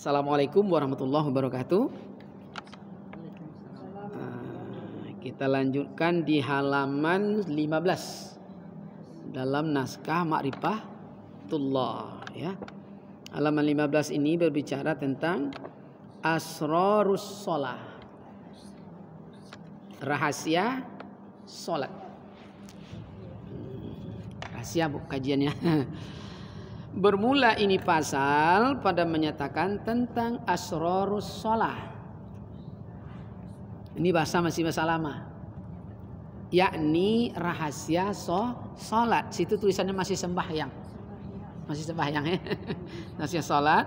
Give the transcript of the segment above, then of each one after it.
Assalamualaikum warahmatullahi wabarakatuh. Kita lanjutkan di halaman 15 dalam naskah Ma'rifatullah ya. Halaman 15 ini berbicara tentang asrarus shalah. Rahasia salat. Rahasia bu kajiannya. Bermula ini pasal pada menyatakan tentang asrarus shalah. Ini bahasa masih bahasa lama. Yakni rahasia salat. Situ tulisannya masih sembahyang. Masih sembahyang ya. Rahasia salat.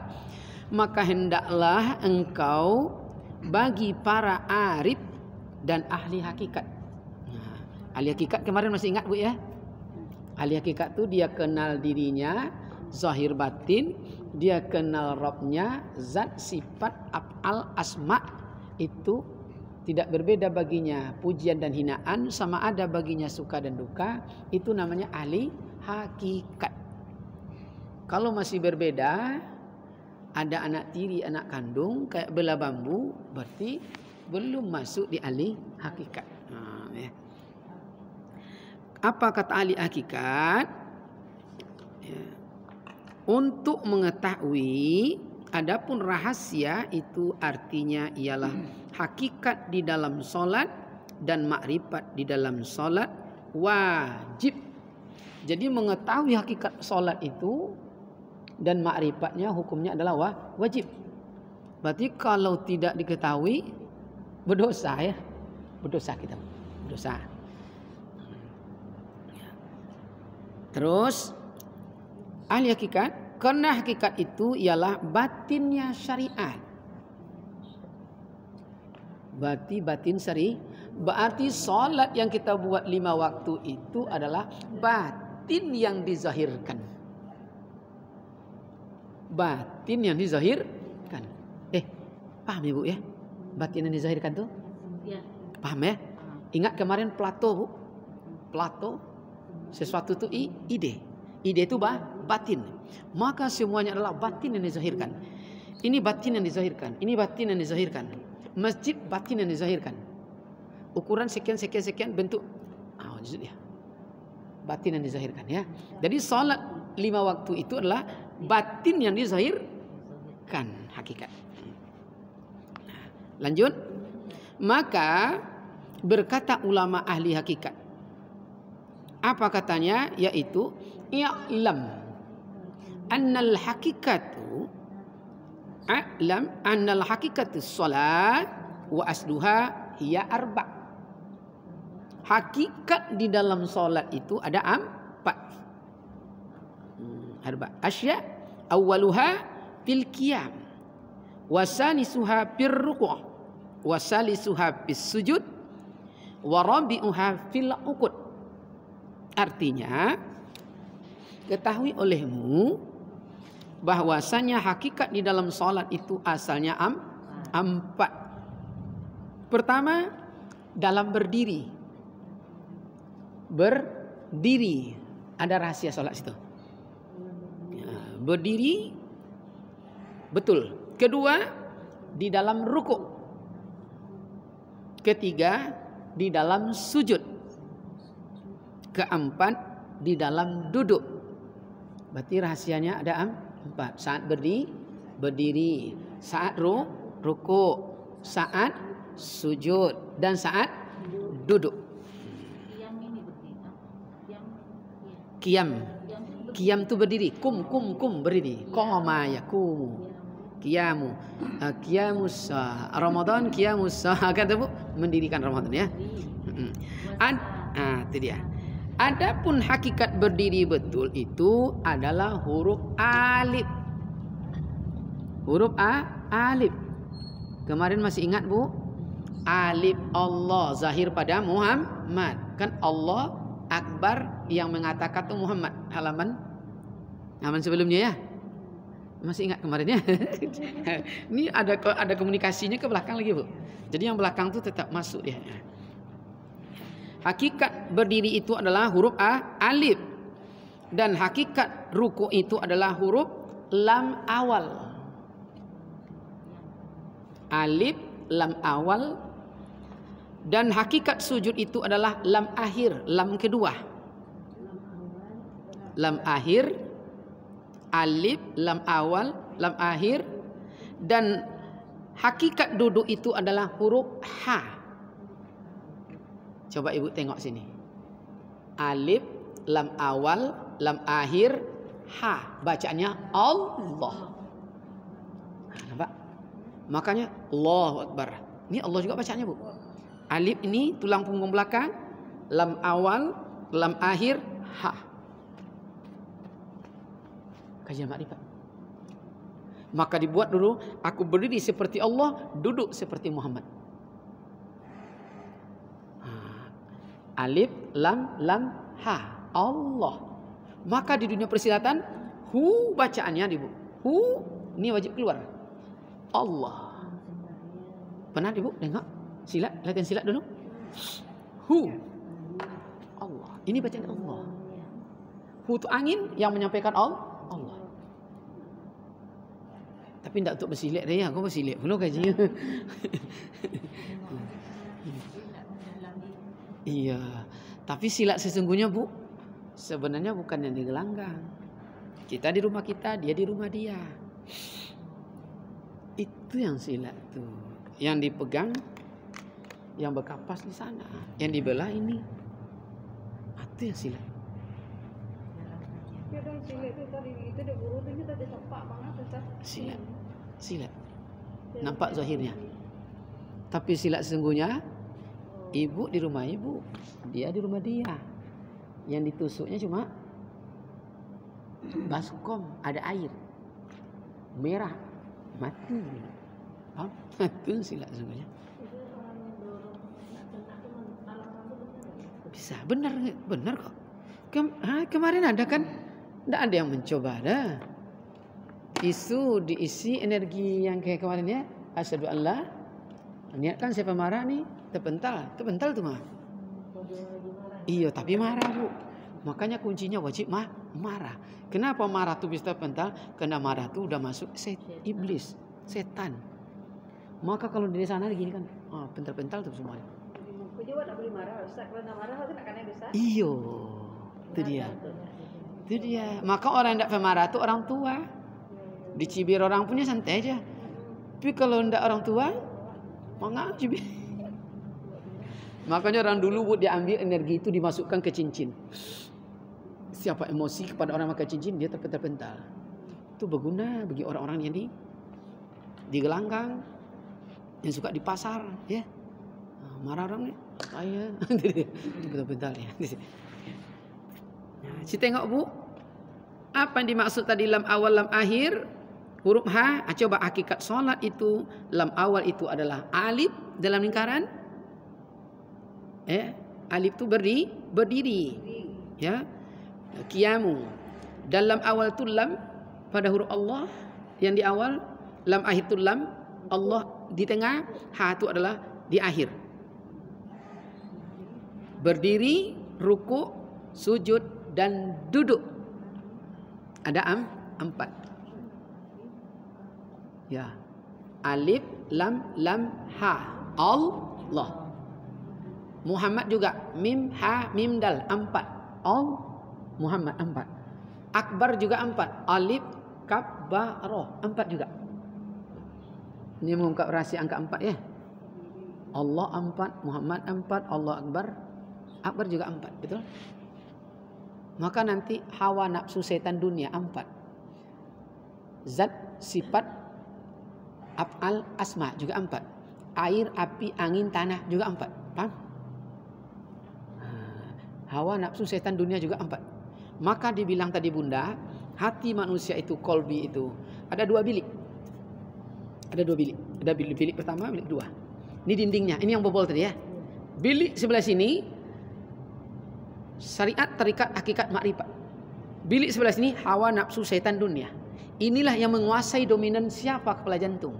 Maka hendaklah engkau bagi para arif dan ahli hakikat. Nah, ahli hakikat kemarin masih ingat bu ya? Ahli hakikat itu dia kenal dirinya, zahir batin, dia kenal Rabbnya, zat, sifat, af'al, asma, itu tidak berbeda baginya pujian dan hinaan, sama ada baginya suka dan duka, itu namanya ahli hakikat. Kalau masih berbeda, ada anak tiri, anak kandung, kayak belah bambu, berarti belum masuk di ahli hakikat. Nah, ya. Apa kata ahli hakikat? Ya. Untuk mengetahui adapun rahasia itu artinya ialah hakikat di dalam solat dan makrifat di dalam solat wajib. Jadi mengetahui hakikat solat itu dan makrifatnya hukumnya adalah wajib. Berarti kalau tidak diketahui berdosa ya. Berdosa kita. Berdosa. Terus ahli hakikat, karena hakikat itu ialah batinnya syariat. Berarti batin syari, berarti solat yang kita buat 5 waktu itu adalah batin yang dizahirkan. Batin yang dizahirkan. Paham ya bu ya? Batin yang dizahirkan tuh? Ya. Paham ya? Ingat kemarin Plato bu? Plato, sesuatu itu ide. Ide itu batin. Maka semuanya adalah batin yang dizahirkan. Ini batin yang dizahirkan. Ini batin yang dizahirkan. Masjid batin yang dizahirkan. Ukuran sekian bentuk. Maksudnya batin yang dizahirkan ya. Jadi salat 5 waktu itu adalah batin yang dizahirkan hakikat. Nah, lanjut. Maka berkata ulama ahli hakikat. Apa katanya? Yaitu i'lam annal hakikatu salat wa asluha hiya arba'. Hakikat di dalam salat itu ada 4. Arba' asya awwaluha fil qiyam wa sanisuha fir ruku' wa salisuha fis sujud wa rabi'uha fil uqud. Artinya, ketahui olehmu bahwasanya hakikat di dalam salat itu asalnya 4. Pertama, dalam berdiri. Berdiri. Ada rahasia salat situ. Berdiri betul. Kedua, di dalam rukuk. Ketiga, di dalam sujud. Keempat, di dalam duduk. Berarti rahasianya ada 4. Saat berdiri, saat rukuk, saat sujud, dan saat duduk. Qiyam itu berdiri. Kum berdiri. Qama yakumu. Qiyamu. Qiyamus Ramadan, qiyamus kan Bu? Mendirikan Ramadan ya. Itu dia. Adapun hakikat berdiri betul itu adalah huruf alif. Huruf alif. Kemarin masih ingat Bu? Alif Allah zahir pada Muhammad. Kan Allah Akbar yang mengatakan itu Muhammad. Halaman sebelumnya ya. Masih ingat kemarin ya? Ini ada komunikasinya ke belakang lagi Bu. Jadi yang belakang itu tetap masuk ya. Hakikat berdiri itu adalah huruf alif. Dan hakikat ruku itu adalah huruf lam awal. Alif lam awal, dan hakikat sujud itu adalah lam akhir, lam kedua. Lam akhir, alif, lam awal, lam akhir, dan hakikat duduk itu adalah huruf ha. Coba ibu tengok sini. Alif, lam awal, lam akhir, ha. Bacaannya Allah. Nampak? Makanya Allahu Akbar. Ini Allah juga bacanya, Bu. Alif ini tulang punggung belakang, lam awal, lam akhir, ha. Kajian makrifat. Maka dibuat dulu, aku berdiri seperti Allah, duduk seperti Muhammad. Alif, lam, ha. Allah. Maka di dunia persilatan, hu bacaannya Ibu. Hu, ini wajib keluar. Allah. Pernah Ibu tengok? Silat, latihan silat dulu. Hu. Allah. Ini bacaan Allah. Hu itu angin yang menyampaikan Allah. Tapi tidak untuk bersilat dia, aku bersilat pula kajinya. Iya, tapi silat sesungguhnya Bu, sebenarnya bukan yang digelanggang. Kita di rumah kita, dia di rumah dia. Itu yang silat tuh, yang dipegang, yang berkapas di sana, yang dibelah ini. Itu yang silat. Silat. Nampak zahirnya. Tapi silat sesungguhnya, ibu di rumah ibu, dia di rumah dia. Yang ditusuknya cuma baskom, ada air merah, mati. Itu silat sesungguhnya. Bisa, benar kok. Kemarin ada kan? Tidak ada yang mencoba ada. Isu diisi energi yang kayak kemarin ya. Asyhadu Allah. Niatkan siapa marah nih, terpental tuh mah. Iya, tapi marah Bu. Makanya kuncinya wajib marah. Kenapa marah tuh bisa terpental? Karena marah tuh udah masuk iblis, setan. Maka kalau di sana gini kan, pental-pental tuh semuanya. Iyo, itu dia. Itu dia. Maka orang yang tidak pemarah itu orang tua. Dicibir orang punya santai aja. Tapi kalau tidak orang tua, mengapa cibir? Makanya orang dulu Bu, diambil energi itu dimasukkan ke cincin. Siapa emosi kepada orang pakai cincin, dia terpental. Itu berguna bagi orang-orang yang di gelanggang, yang suka di pasar, ya. Marah orang nih, saya terpental ya. Si tengok Bu, apa yang dimaksud tadi lam awal lam akhir, huruf ha. Coba hakikat solat itu, lam awal itu adalah alif dalam lingkaran. Alif itu berdiri, ya. Qiyamu. Dalam awal itu lam pada huruf Allah yang di awal, lam akhir itu lam Allah di tengah, ha itu adalah di akhir. Berdiri, ruku, sujud, dan duduk. Ada 4. Ya. Alif, lam, ha. Allah. Muhammad juga. Mim, ha, mim, dal. 4. Muhammad 4. Akbar juga 4. Alif, kaf, ba, ro. 4 juga. Ini mengungkap rahasia angka 4 ya. Allah 4, Muhammad 4, Allah Akbar. Akbar juga 4, betul? Maka nanti hawa nafsu setan dunia 4. Zat, sifat, af'al, asma juga 4. Air, api, angin, tanah juga 4. Paham? Hawa nafsu setan dunia juga 4. Maka dibilang tadi Bunda, hati manusia itu, kolbi itu, ada 2 bilik. Ada 2 bilik. Ada bilik pertama, bilik 2. Ini dindingnya, ini yang bobol tadi ya. Bilik sebelah sini syariat, tarikat, hakikat, makrifat. Bilik sebelah sini hawa nafsu setan dunia. Inilah yang menguasai dominan siapa? Kepala jantung.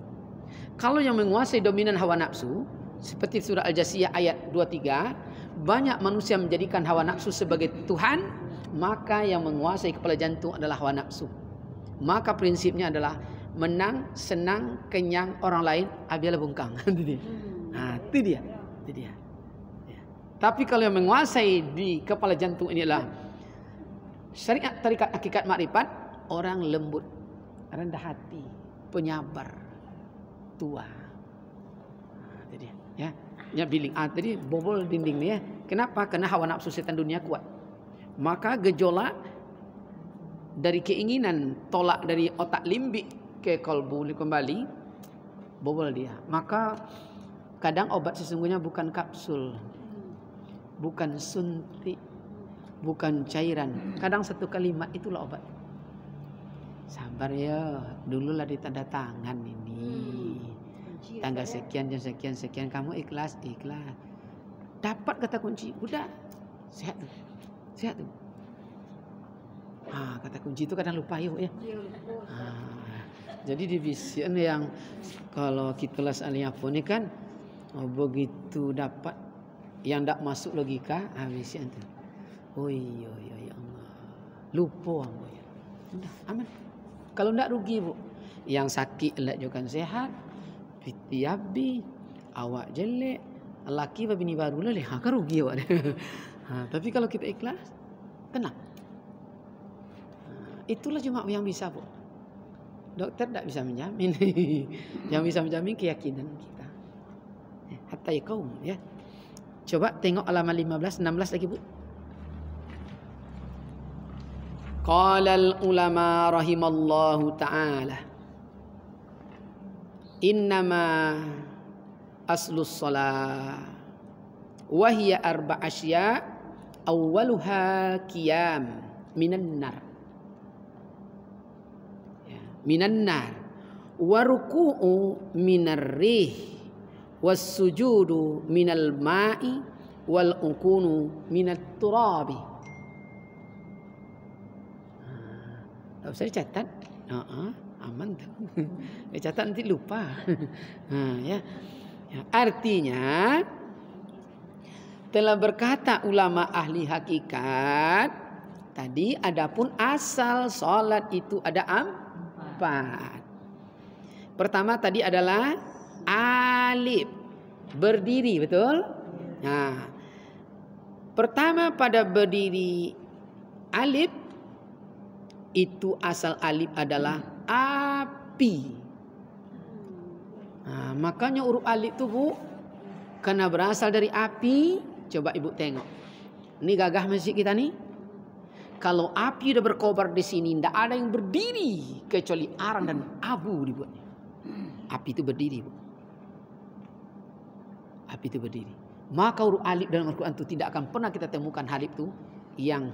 Kalau yang menguasai dominan hawa nafsu, seperti surah Al-Jasiyah ayat 23, banyak manusia menjadikan hawa nafsu sebagai Tuhan, maka yang menguasai kepala jantung adalah hawa nafsu. Maka prinsipnya adalah menang, senang, kenyang orang lain, biarlah bungkang. Itu dia. Itu dia. Itu dia. Ya. Tapi kalau yang menguasai di kepala jantung ini adalah syariat tarikat hakikat makrifat, orang lembut, rendah hati, penyabar, tua. Itu dia. Ya. Ya biling. Tadi bobol dinding nih ya. Kenapa? Karena hawa nafsu setan dunia kuat. Maka gejolak dari keinginan tolak dari otak limbik ke kolbu kembali, bobol dia. Maka kadang obat sesungguhnya bukan kapsul, bukan suntik, bukan cairan. Kadang satu kalimat itulah obat. Sabar ya, dululah ditanda tangan ini. Tanggal sekian, jam sekian, sekian. Kamu ikhlas, ikhlas. Dapat kata kunci, udah sehat tuh, sehat tuh. Kata kunci itu kadang lupa yuk ya. Jadi divisi yang kalau kita les aliyafon ini kan begitu dapat yang tidak masuk logika habis itu. Oh iya ya Allah. Lupa aku ya. Udah aman. Kalau tidak rugi bu. Yang sakit elak juga sehat. Pitiabi, awak jelek, laki bini baru lah kan rugi awak. Tapi kalau kita ikhlas, tenang. Itulah cuma yang bisa bu. Dokter tidak bisa menjamin. Yang bisa menjamin keyakinan kita. Hatta kaum ya. Coba tengok halaman 15, 16 lagi bu. Qala al-ulama rahimallahu ta'ala. Innama aslus salah wa hiya arba' asya' awwaluha qiyam minan nar. Minan nar wa ruku'u minar rih was sujudu minal ma'i wal ukunu minat turabi. Tak usah dicatat. Aman tuh. Dicatat nanti lupa. Ya. Artinya telah berkata ulama ahli hakikat tadi, adapun asal salat itu ada empat. Pertama tadi adalah alif, berdiri, betul? Nah, pertama pada berdiri alif itu asal alif adalah api. Nah, makanya huruf alif itu bu, karena berasal dari api. Coba ibu tengok. Ini gagah masjid kita nih. Kalau api udah berkobar di sini, tidak ada yang berdiri kecuali arang dan abu dibuatnya. Api itu berdiri, bu. Api itu berdiri. Maka huruf alif dalam Al-Quran itu tidak akan pernah kita temukan alif itu yang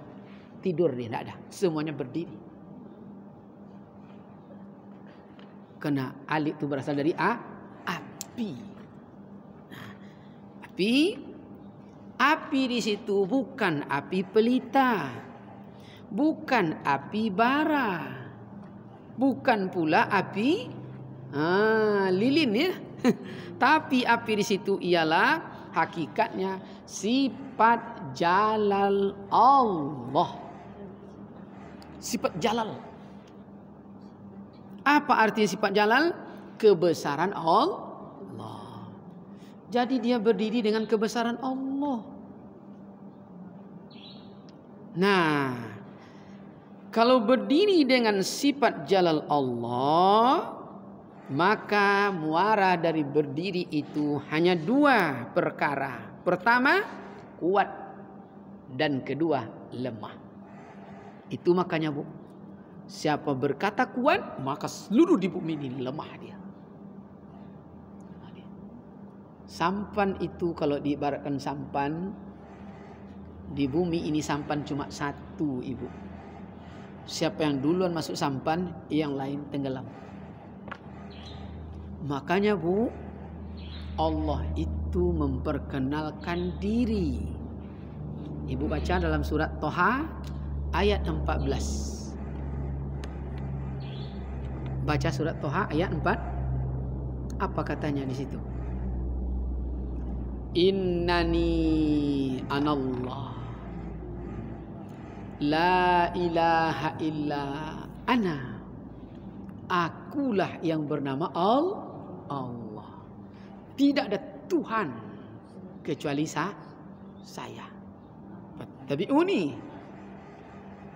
tidur, dia tidak ada. Semuanya berdiri. Karena alif itu berasal dari api. Nah, api di situ bukan api pelita, bukan api bara, bukan pula api lilin ya. Tapi api di situ ialah hakikatnya sifat jalal Allah. Sifat jalal. Apa artinya sifat jalal? Kebesaran Allah. Jadi dia berdiri dengan kebesaran Allah. Nah, kalau berdiri dengan sifat jalal Allah, maka muara dari berdiri itu hanya dua perkara. Pertama, kuat, dan kedua, lemah. Itu makanya bu, siapa berkata kuat, maka seluruh di bumi ini lemah dia. Sampan itu kalau diibaratkan sampan, di bumi ini sampan cuma satu ibu. Siapa yang duluan masuk sampan, yang lain tenggelam. Makanya bu, Allah itu memperkenalkan diri. Ibu baca dalam surat Toha ayat 14. Baca surat Toha ayat 4. Apa katanya di situ? Innani anallah la ilaha illa ana akulah yang bernama Allah. Tidak ada Tuhan kecuali saya. Fattabi'uni.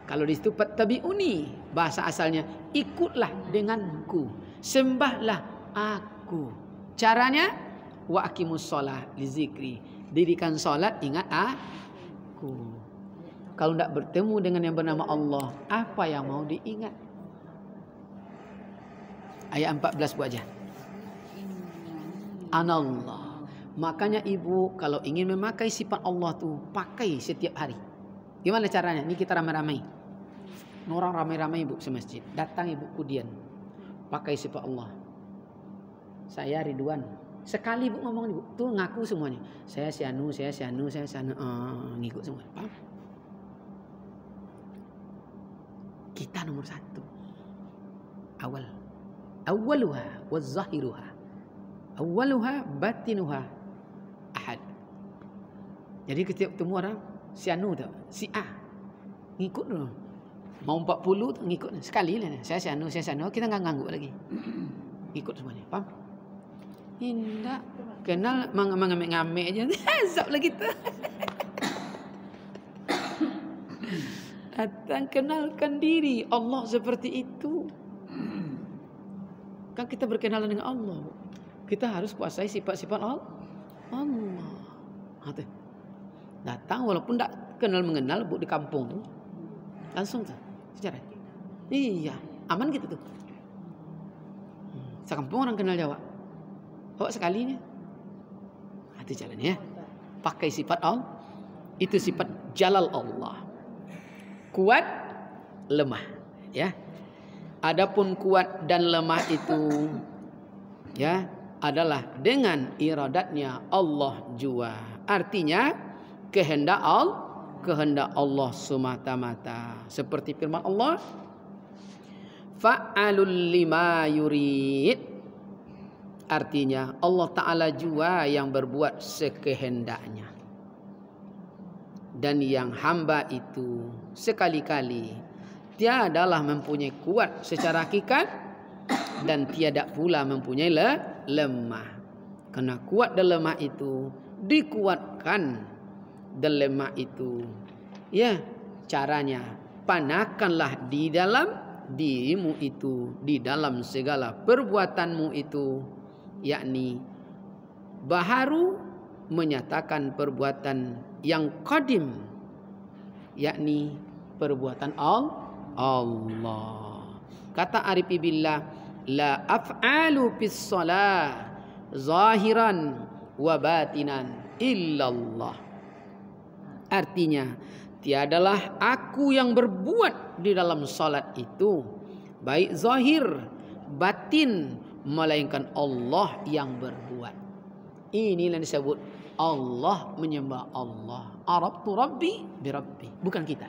Kalau di situ fattabi'uni, bahasa asalnya ikutlah denganku, sembahlah aku. Caranya wa aqimus shalah li zikri. Dirikan salat, ingat aku. Kalau tidak bertemu dengan yang bernama Allah, apa yang mau diingat? Ayat 14 buat aja. Anallah. Makanya ibu kalau ingin memakai sifat Allah tuh pakai setiap hari. Gimana caranya? Ini kita ramai-ramai. Orang ramai-ramai ibu semasjid. Datang ibu kudian. Pakai sifat Allah. Saya Ridwan. Sekali ibu ngomong ibu tuh ngaku semuanya. Saya si anu. Ngikut semua. Paham? Kita nomor 1. Awal. Awaluha wa zahiruha. Awaluha batinuha ahad. Jadi ketika ketemu orang si anu tu, si A, ngikut dulu. Mau 40 tu ngikut sekali lah. Saya si anu, kita enggak ngangguk lagi. Ikut semuanya, paham? Tidak kenal mengamek-ngamek aja. Azab lah kita. Datang kenalkan diri Allah seperti itu. Kan kita berkenalan dengan Allah. Kita harus kuasai sifat-sifat Allah. Datang walaupun tak kenal mengenal bu di kampung tu. Langsung tu secara. Iya, aman gitu tuh. Sekampung orang kenal Jawa. Bawa sekalinya. Itu jalannya. Pakai sifat Allah. Itu sifat jalal Allah. Kuat, lemah, ya. Adapun kuat dan lemah itu ya adalah dengan iradatnya Allah jua. Artinya kehendak Allah semata-mata. Seperti firman Allah, fa'alul lima yurid. Artinya Allah Ta'ala jua yang berbuat sekehendaknya. Dan yang hamba itu sekali-kali tiadalah mempunyai kuat secara hakikat dan tiada pula mempunyai lemah. Karena kuat dan lemah itu dikuatkan dan lemah itu. Ya, caranya panakanlah di dalam dirimu itu, di dalam segala perbuatanmu itu, yakni baharu menyatakan perbuatan yang qadim, yakni perbuatan Allah. Kata Arif billah, la af'alu fis shalah zahiran wa batinan illallah. Artinya, tiadalah aku yang berbuat di dalam salat itu, baik zahir, batin, melainkan Allah yang berbuat. Inilah yang disebut Allah menyembah Allah. Arabtu Rabbi bi Rabbi. Bukan kita.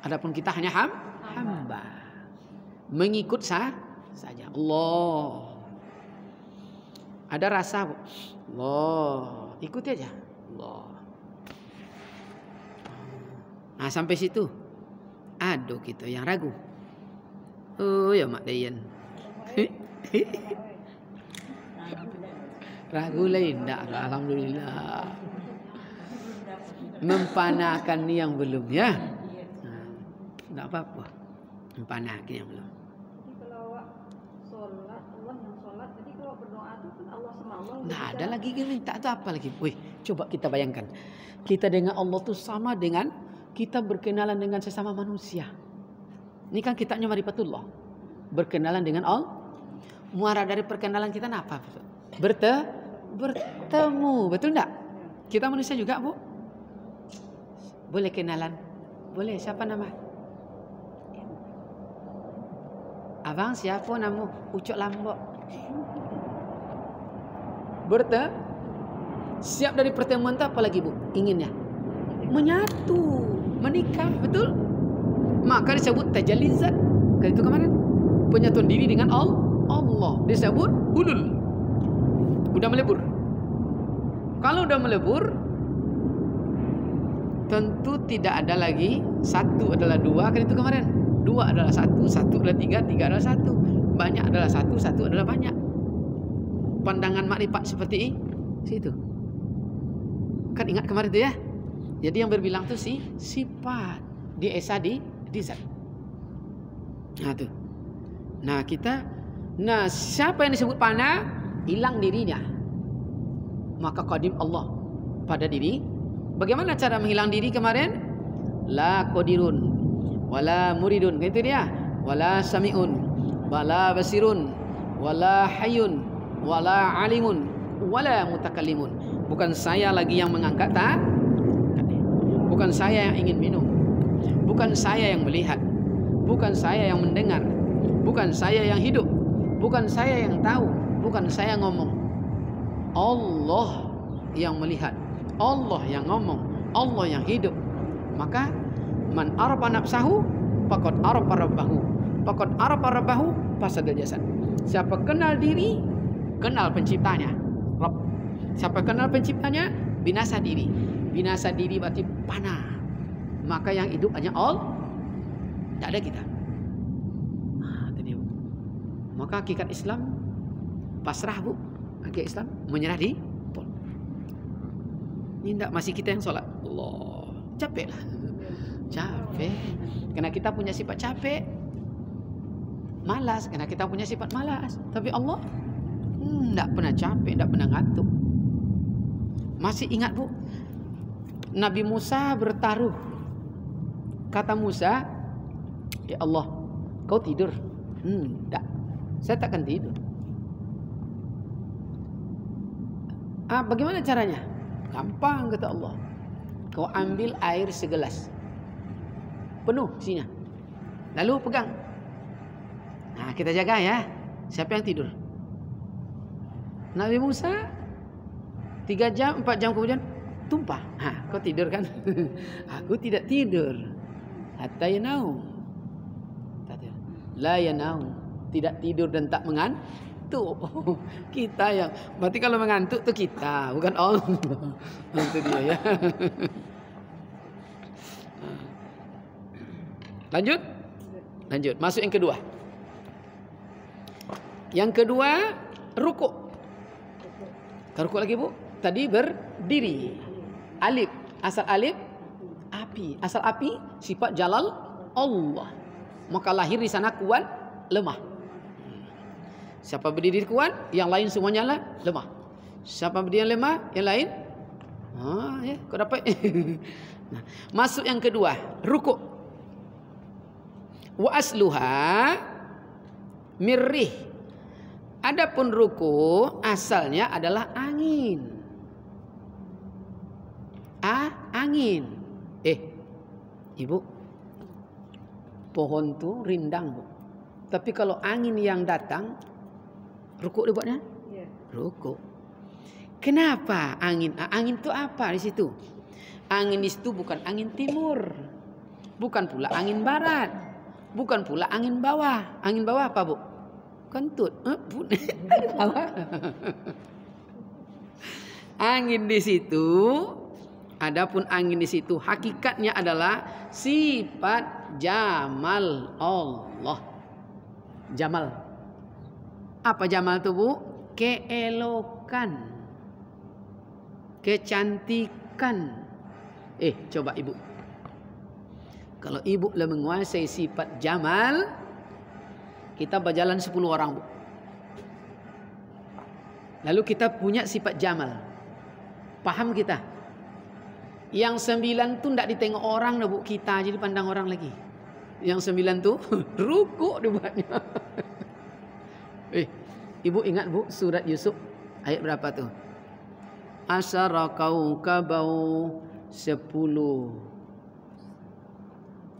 Adapun kita hanya hamba. Mengikut saja. Allah. Ada rasa, Allah. Ikuti aja. Allah. Nah, sampai situ. Aduh kita yang ragu. Oh ya Mak Dayan. Ragu lain tak? Alhamdulillah. Mempanahkan yang belum ya. Tak apa-apa. Mempanahkan yang belum. Jadi kalau awak solat, Allah yang solat. Jadi kalau berdoa itu kan Allah sama Allah. Tak ada lagi minta tu apa lagi. Wih, coba kita bayangkan. Kita dengan Allah tu sama dengan kita berkenalan dengan sesama manusia. Ini kan kitabnya Marifatullah. Berkenalan dengan Allah. Muara dari perkenalan kita apa? Bertemu, betul tak? Kita manusia juga, Bu. Boleh kenalan? Boleh. Siapa nama? Abang siapa nama? Ucok Lambok. Siap dari pertemuan tu apa lagi, Bu? Inginnya menyatu, menikah, betul? Maka disebut tajalizat. Kan itu kemarin penyatuan diri dengan Allah disebut hulul. Udah melebur. Kalau udah melebur, tentu tidak ada lagi satu adalah dua. Kan itu kemarin Dua adalah satu, satu adalah tiga, tiga adalah satu. Banyak adalah satu, satu adalah banyak. Pandangan makrifat seperti itu. Kan ingat kemarin itu ya. Jadi yang berbilang itu sifat. Di esa di zat. Nah tuh. Nah siapa yang disebut fana? Hilang dirinya. Maka qadim Allah pada diri. Bagaimana cara menghilang diri kemarin? La qadirun wala muridun. Itu dia. Wala sami'un wala basirun wala hayyun wala alimun wala mutakallimun. Bukan saya lagi yang mengangkat bukan saya yang ingin minum, bukan saya yang melihat, bukan saya yang mendengar, bukan saya yang hidup, bukan saya yang tahu, bukan saya yang ngomong. Allah yang melihat, Allah yang ngomong, Allah yang hidup. Maka man arafa nafsahu faqad arafa rabbahu, faqad arafa rabbahu fasadal jasad. Siapa kenal diri, kenal penciptanya, Rabb. Siapa kenal penciptanya, binasa diri. Binasa diri berarti panah. Maka yang hidup hanya Allah, tak ada kita. Itu dia. Maka hakikat Islam pasrah, Bu. Hakikat Islam menyerah di pol. Ini tidak masih kita yang sholat. Allah, capek lah. Capek. Karena kita punya sifat capek. Malas. Karena kita punya sifat malas. Tapi Allah tidak pernah capek, tidak pernah ngantuk. Masih ingat, Bu? Nabi Musa bertaruh. Kata Musa, ya Allah, kau tidur? Tak. Saya takkan tidur. Bagaimana caranya? Gampang, kata Allah. Kau ambil air segelas, penuh isinya, lalu pegang. Nah, kita jaga ya. Siapa yang tidur? Nabi Musa 3 jam, 4 jam kemudian tumpah. Kau tidur kan? Aku tidak tidur. Hatta yanaum. La yanaum. Tidak tidur dan tak mengantuk. Kita yang berarti kalau mengantuk tuh kita, bukan Allah. Itu dia ya. Lanjut. Masuk yang kedua. Yang kedua, rukuk. Rukuk lagi, Bu. Tadi berdiri. Alif. Asal alif api. Asal api sifat jalal Allah. Maka lahir di sana kuat, lemah. Siapa berdiri kuat, yang lain semuanya lemah. Siapa berdiri lemah, yang lain kau dapat. Nah, masuk yang kedua, rukuk. Wa asluha mirrih. Adapun ruku asalnya adalah angin. Angin. Ibu, pohon tuh rindang, Bu. Tapi kalau angin yang datang, ruku dibuatnya? Yeah. Ruku. Kenapa angin? Angin itu apa di situ? Angin di situ bukan angin timur, bukan pula angin barat, bukan pula angin bawah. Angin bawah apa, Bu? Kentut. Angin di situ, adapun angin di situ hakikatnya adalah sifat jamal Allah. Jamal. Apa jamal itu, Bu? Keelokan, kecantikan. Coba Ibu. Kalau Ibu menguasai sifat jamal, kita berjalan 10 orang, Bu. Lalu kita punya sifat jamal. Paham kita? Yang 9 tu tidak ditengok orang dah, Bu. Kita jadi pandang orang lagi. Yang 9 tu rukuk dibuatnya. Ibu ingat, Bu, surat Yusuf ayat berapa tu? Asyara kaukabau 10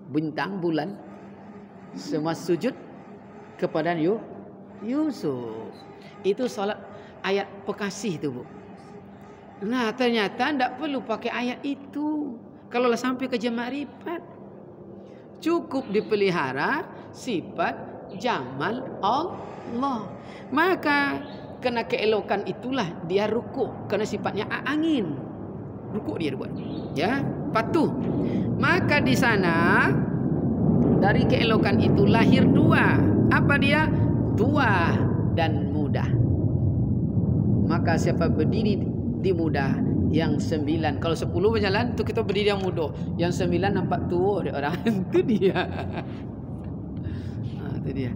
bintang bulan semua sujud kepada Yusuf. Itu salat ayat pekasih tu, Bu. Nah, ternyata tidak perlu pakai ayat itu. Kalau sampai ke makrifat, cukup dipelihara sifat jamal Allah. Maka kena keelokan itulah dia rukuk, karena sifatnya angin. Rukuk dia buat. Ya, patuh. Maka di sana dari keelokan itu lahir dua. Apa dia? Tua dan muda. Maka siapa berdiri di muda, yang 9, kalau 10 berjalan tu kita berdiri yang muda, yang 9 nampak tua dia orang. Itu dia. Itu dia.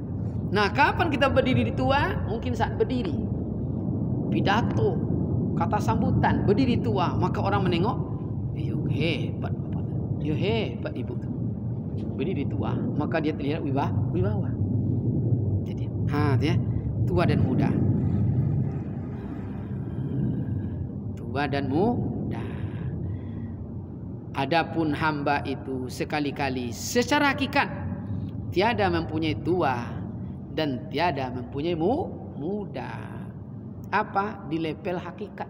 Nah, kapan kita berdiri di tua? Mungkin saat berdiri, pidato, kata sambutan, berdiri tua, maka orang menengok, yo hebat bapak, yo hebat ibu tu, berdiri tua, maka dia terlihat wibawa. Jadi, dia tua dan muda. Tua dan muda. Adapun hamba itu sekali-kali secara hakikat tiada mempunyai tua dan tiada mempunyai muda. Apa? Di level hakikat.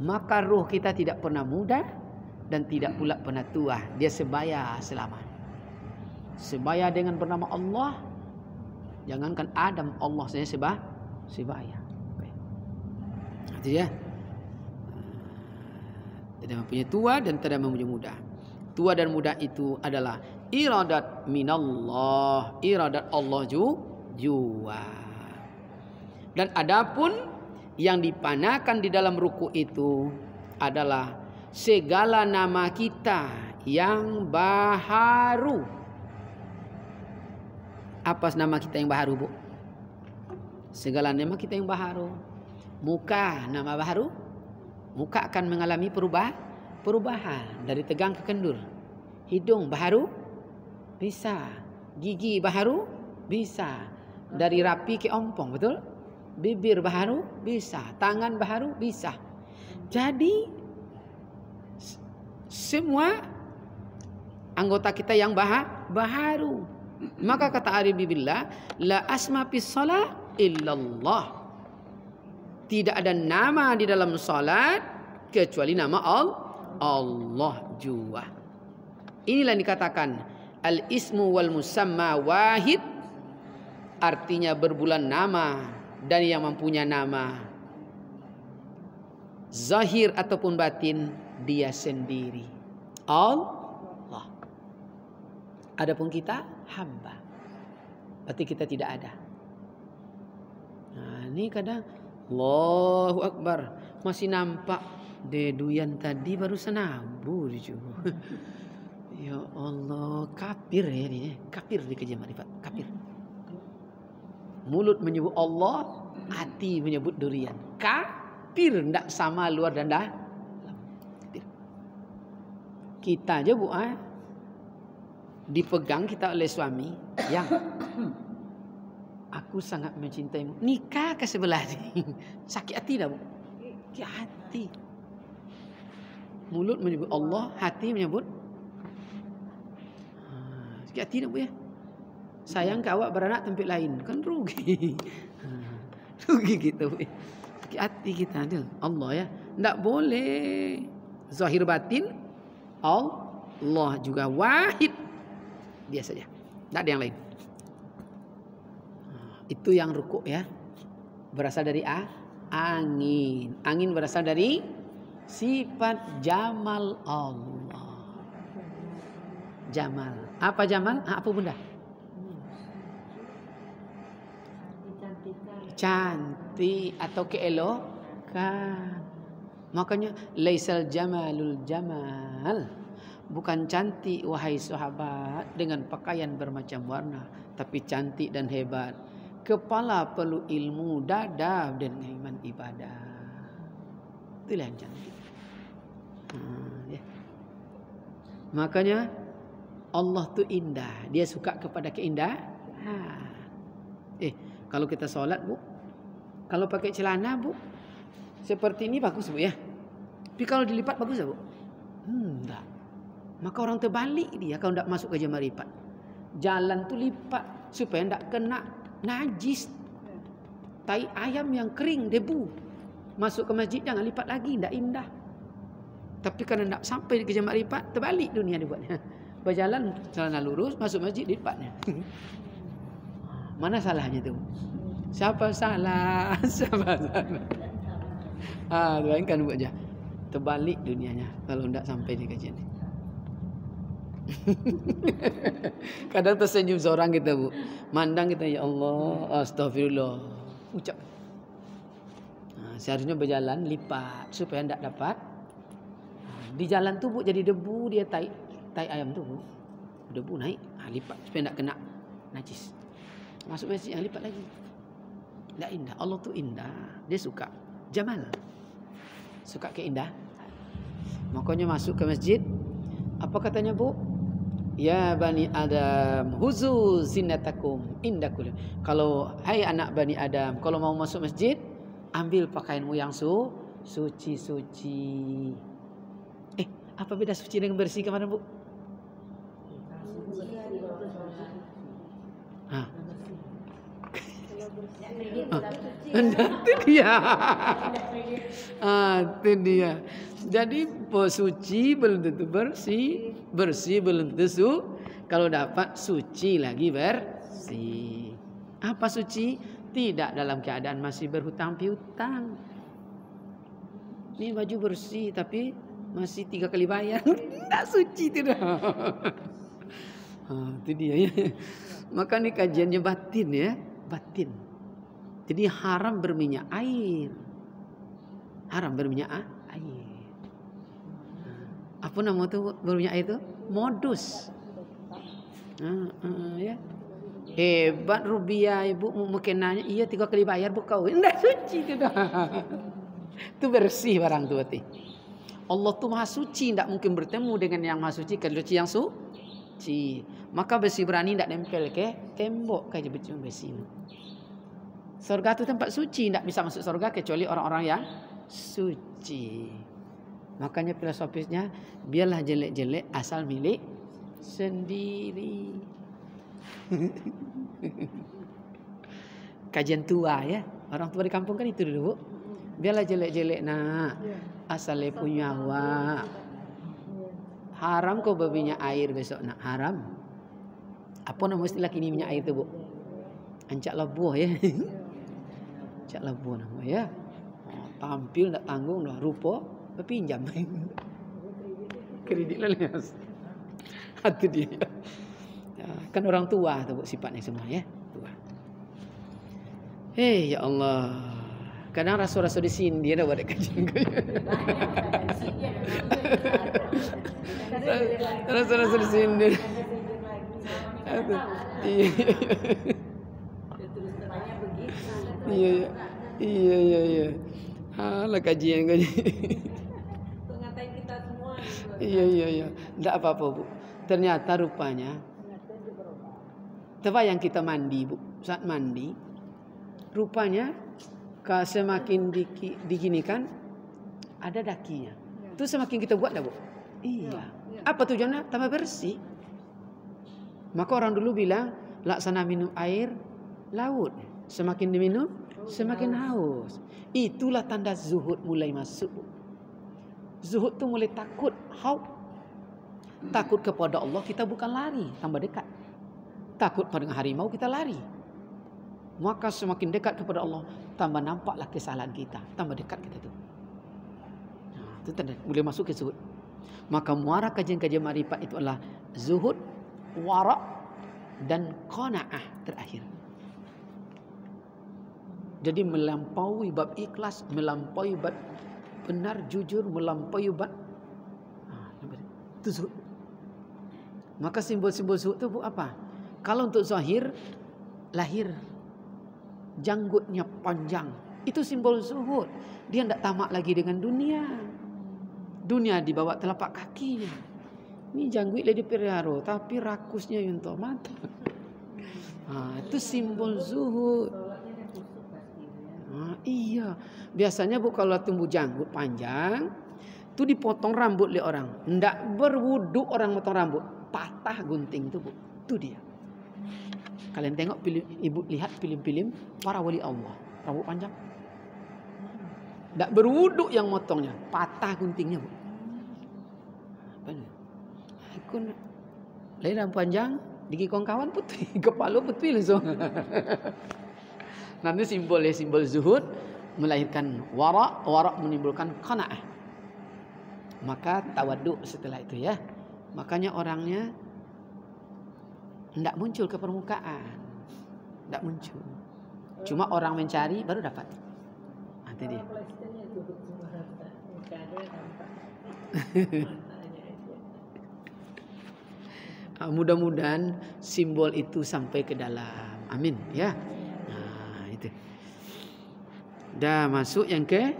Maka ruh kita tidak pernah muda dan tidak pula pernah tua. Dia sebaya selamanya. Sebaya dengan bernama Allah. Jangankan Adam, Allah saja sebaya. Itu dia. Tidak mempunyai tua dan tidak mempunyai muda. Tua dan muda itu adalah iradat minallah, iradat Allah jua. Dan adapun yang dipanakan di dalam ruku itu adalah segala nama kita yang baharu. Apa nama kita yang baharu, Bu? Segala nama kita yang baharu. Muka nama baharu. Muka akan mengalami perubahan dari tegang ke kendur. Hidung baharu bisa. Gigi baharu bisa. Dari rapi ke ompong, betul? Bibir baharu bisa. Tangan baharu bisa. Jadi semua anggota kita yang baharu. Maka kata Arif Billah, la asma fis shalah illallah. Tidak ada nama di dalam salat kecuali nama Allah jua. Inilah yang dikatakan al-ismu wal musamma wahid. Artinya berbulan nama dan yang mempunyai nama, zahir ataupun batin, dia sendiri, Allah. Adapun kita hamba, berarti kita tidak ada. Nah, ini kadang Allahu Akbar, masih nampak deduyan tadi baru senabu dia. Ya Allah, kafir ya dia, kafir di Kajian Ma'rifat, kafir. Mulut menyebut Allah, hati menyebut durian. Kafir, tidak sama luar dan dalam. Kita aja, Bu, dipegang kita oleh suami yang aku sangat mencintaimu. Nikah ke sebelah ni. Sakit hati dah, Bu. Sakit hati. Mulut menyebut Allah, hati menyebut. Sakit hati dah, Bu, ya. Sayang ke awak beranak tempat lain, kan rugi. Rugi kita, Bu. Sakit hati kita tu. Allah, ya. Tak boleh. Zahir batin Allah juga wahid. Dia saja. Tak ada yang lain. Itu yang rukuk, ya. Berasal dari angin. Angin berasal dari sifat jamal Allah. Jamal. Apa jamal? Apa, Bunda? Cantik atau keelokan. Makanya laisal jamalul jamal. Bukan cantik wahai sahabat dengan pakaian bermacam warna, tapi cantik dan hebat. Kepala perlu ilmu, dada dan iman ibadah. Itulah yang cantik. Ya. Makanya Allah tu indah. Dia suka kepada keindahan. Kalau kita solat, Bu, kalau pakai celana, Bu, seperti ini bagus, Bu, ya. Tapi kalau dilipat bagus, Bu? Enggak. Maka orang terbalik dia kalau tidak masuk ke Kajian Ma'rifat. Jalan tu lipat supaya tidak kena najis. Tai ayam yang kering, debu. Masuk ke masjid jangan lipat lagi, tidak indah. Tapi karena tidak sampai di Kajian Ma'rifat, terbalik dunia dibuatnya. Berjalan celana lurus, masuk masjid lipatnya. Mana salahnya tu? Siapa salah? Siapa salah? Bayangkan buat aja. Terbalik dunianya kalau tidak sampai di kajian. Kadang tersenyum seorang kita, Bu. Mandang kita, ya Allah, astagfirullah. Ucap. Nah, seharusnya berjalan lipat supaya tidak dapat. Di jalan tuh, Bu, jadi debu dia tai ayam tuh, Bu. Debu naik, lipat supaya tidak kena najis. Masuk masjid, lipat lagi. Tidak indah. Allah tuh indah. Dia suka jamal. Suka keindahan. Makanya masuk ke masjid. Apa katanya, Bu? Ya bani Adam, huzu zinatakum inda kulli. Kalau hai anak bani Adam, kalau mau masuk masjid, ambil pakaianmu yang suci. Apa beda suci dengan bersih kemarin, Bu? Itu dia. Itu dia. Jadi suci belum tentu bersih, bersih belum tentu kalau dapat suci lagi bersih. Apa suci? Tidak dalam keadaan masih berhutang piutang. Ini baju bersih tapi masih 3 kali bayar. Tidak suci tidak. Itu dia ya. Maka ini kajiannya batin ya, batin. Jadi haram berminyak air. Haram berminyak air. Apa nama itu berminyak air itu? Modus. Ya. Hebat Rubiah, ibu mungkin nanya, iya 3 kali bayar bu kau. Tidak suci itu dah. Itu bersih barang tu berarti. Allah tu maha suci, tidak mungkin bertemu dengan yang maha suci kecuali yang suci. Maka besi berani tidak nempel ke tembok kaja besi. Surga itu tempat suci, tidak bisa masuk surga kecuali orang-orang yang suci. Makanya filosofisnya biarlah jelek-jelek asal milik sendiri. Kajian tua ya, orang tua di kampung kan itu dulu, Bu. Biarlah jelek-jelek nak asal punya awak. Haram kau berminyak air besok nak, haram. Apa nama istilah kini minyak air itu, Bu? Ancak labuh ya. Ancak labuh nama ya. Tampil tak tanggung dah, rupa berpinjam. Kredit lelas. Itu dia. Kan orang tua tu, Bu, sifatnya semua ya, tua. Ya Allah. Kadang rasul-rasul di sini dia dah buat kajian. Rasul-rasul di sini. Iya. Alah kajian. Untuk ngatain kita semua. Iya. Tidak apa-apa, Bu. Ternyata rupanya terbayang kita mandi, Bu. Saat mandi rupanya semakin diginikan ada dakinya. Itu semakin kita buat dah, Bu. Iya. Apa tujuannya? Tambah bersih. Maka orang dulu bilang laksana minum air laut. Semakin diminum semakin haus. Itulah tanda zuhud mulai masuk, Bu. Zuhud tu mulai takut, haus. Takut kepada Allah kita bukan lari, tambah dekat. Takut pada harimau kita lari. Maka semakin dekat kepada Allah, tambah nampaklah kesalahan kita, tambah dekat kita tu. Nah, itu tanda mulai masuk ke zuhud. Maka muara kajian-kajian marifat itu adalah zuhud, wara' dan qanaah terakhir. Jadi melampaui bab ikhlas, melampaui bab benar jujur, melampaui bab itu zuhud. Maka simbol-simbol zuhud itu apa? Kalau untuk zahir, lahir janggutnya panjang, itu simbol zuhud. Dia tidak tamak lagi dengan dunia. Dunia di bawah telapak kakinya. Ini janggut lagi dipelihara, tapi rakusnya untuk mata. Itu simbol zuhud. Iya, biasanya Bu kalau tumbuh janggut panjang, itu dipotong rambut oleh orang. Tidak berwudu orang potong rambut, patah gunting itu, Bu. Itu dia. Kalian tengok ibu lihat film-film para wali Allah, rambut panjang. Tak berwuduk yang motongnya, patah guntingnya, Bu. Ikut lain rambut panjang, digigong kawan putih, kepala putih langsung. Nanti simbol zuhud melahirkan wara menimbulkan qanaah. Maka tawaduk setelah itu ya. Makanya orangnya Tidak muncul ke permukaan. Tidak muncul. Cuma orang mencari baru dapat. Nanti dia. Mudah-mudahan simbol itu sampai ke dalam. Amin ya. Nah, itu. Dah masuk yang ke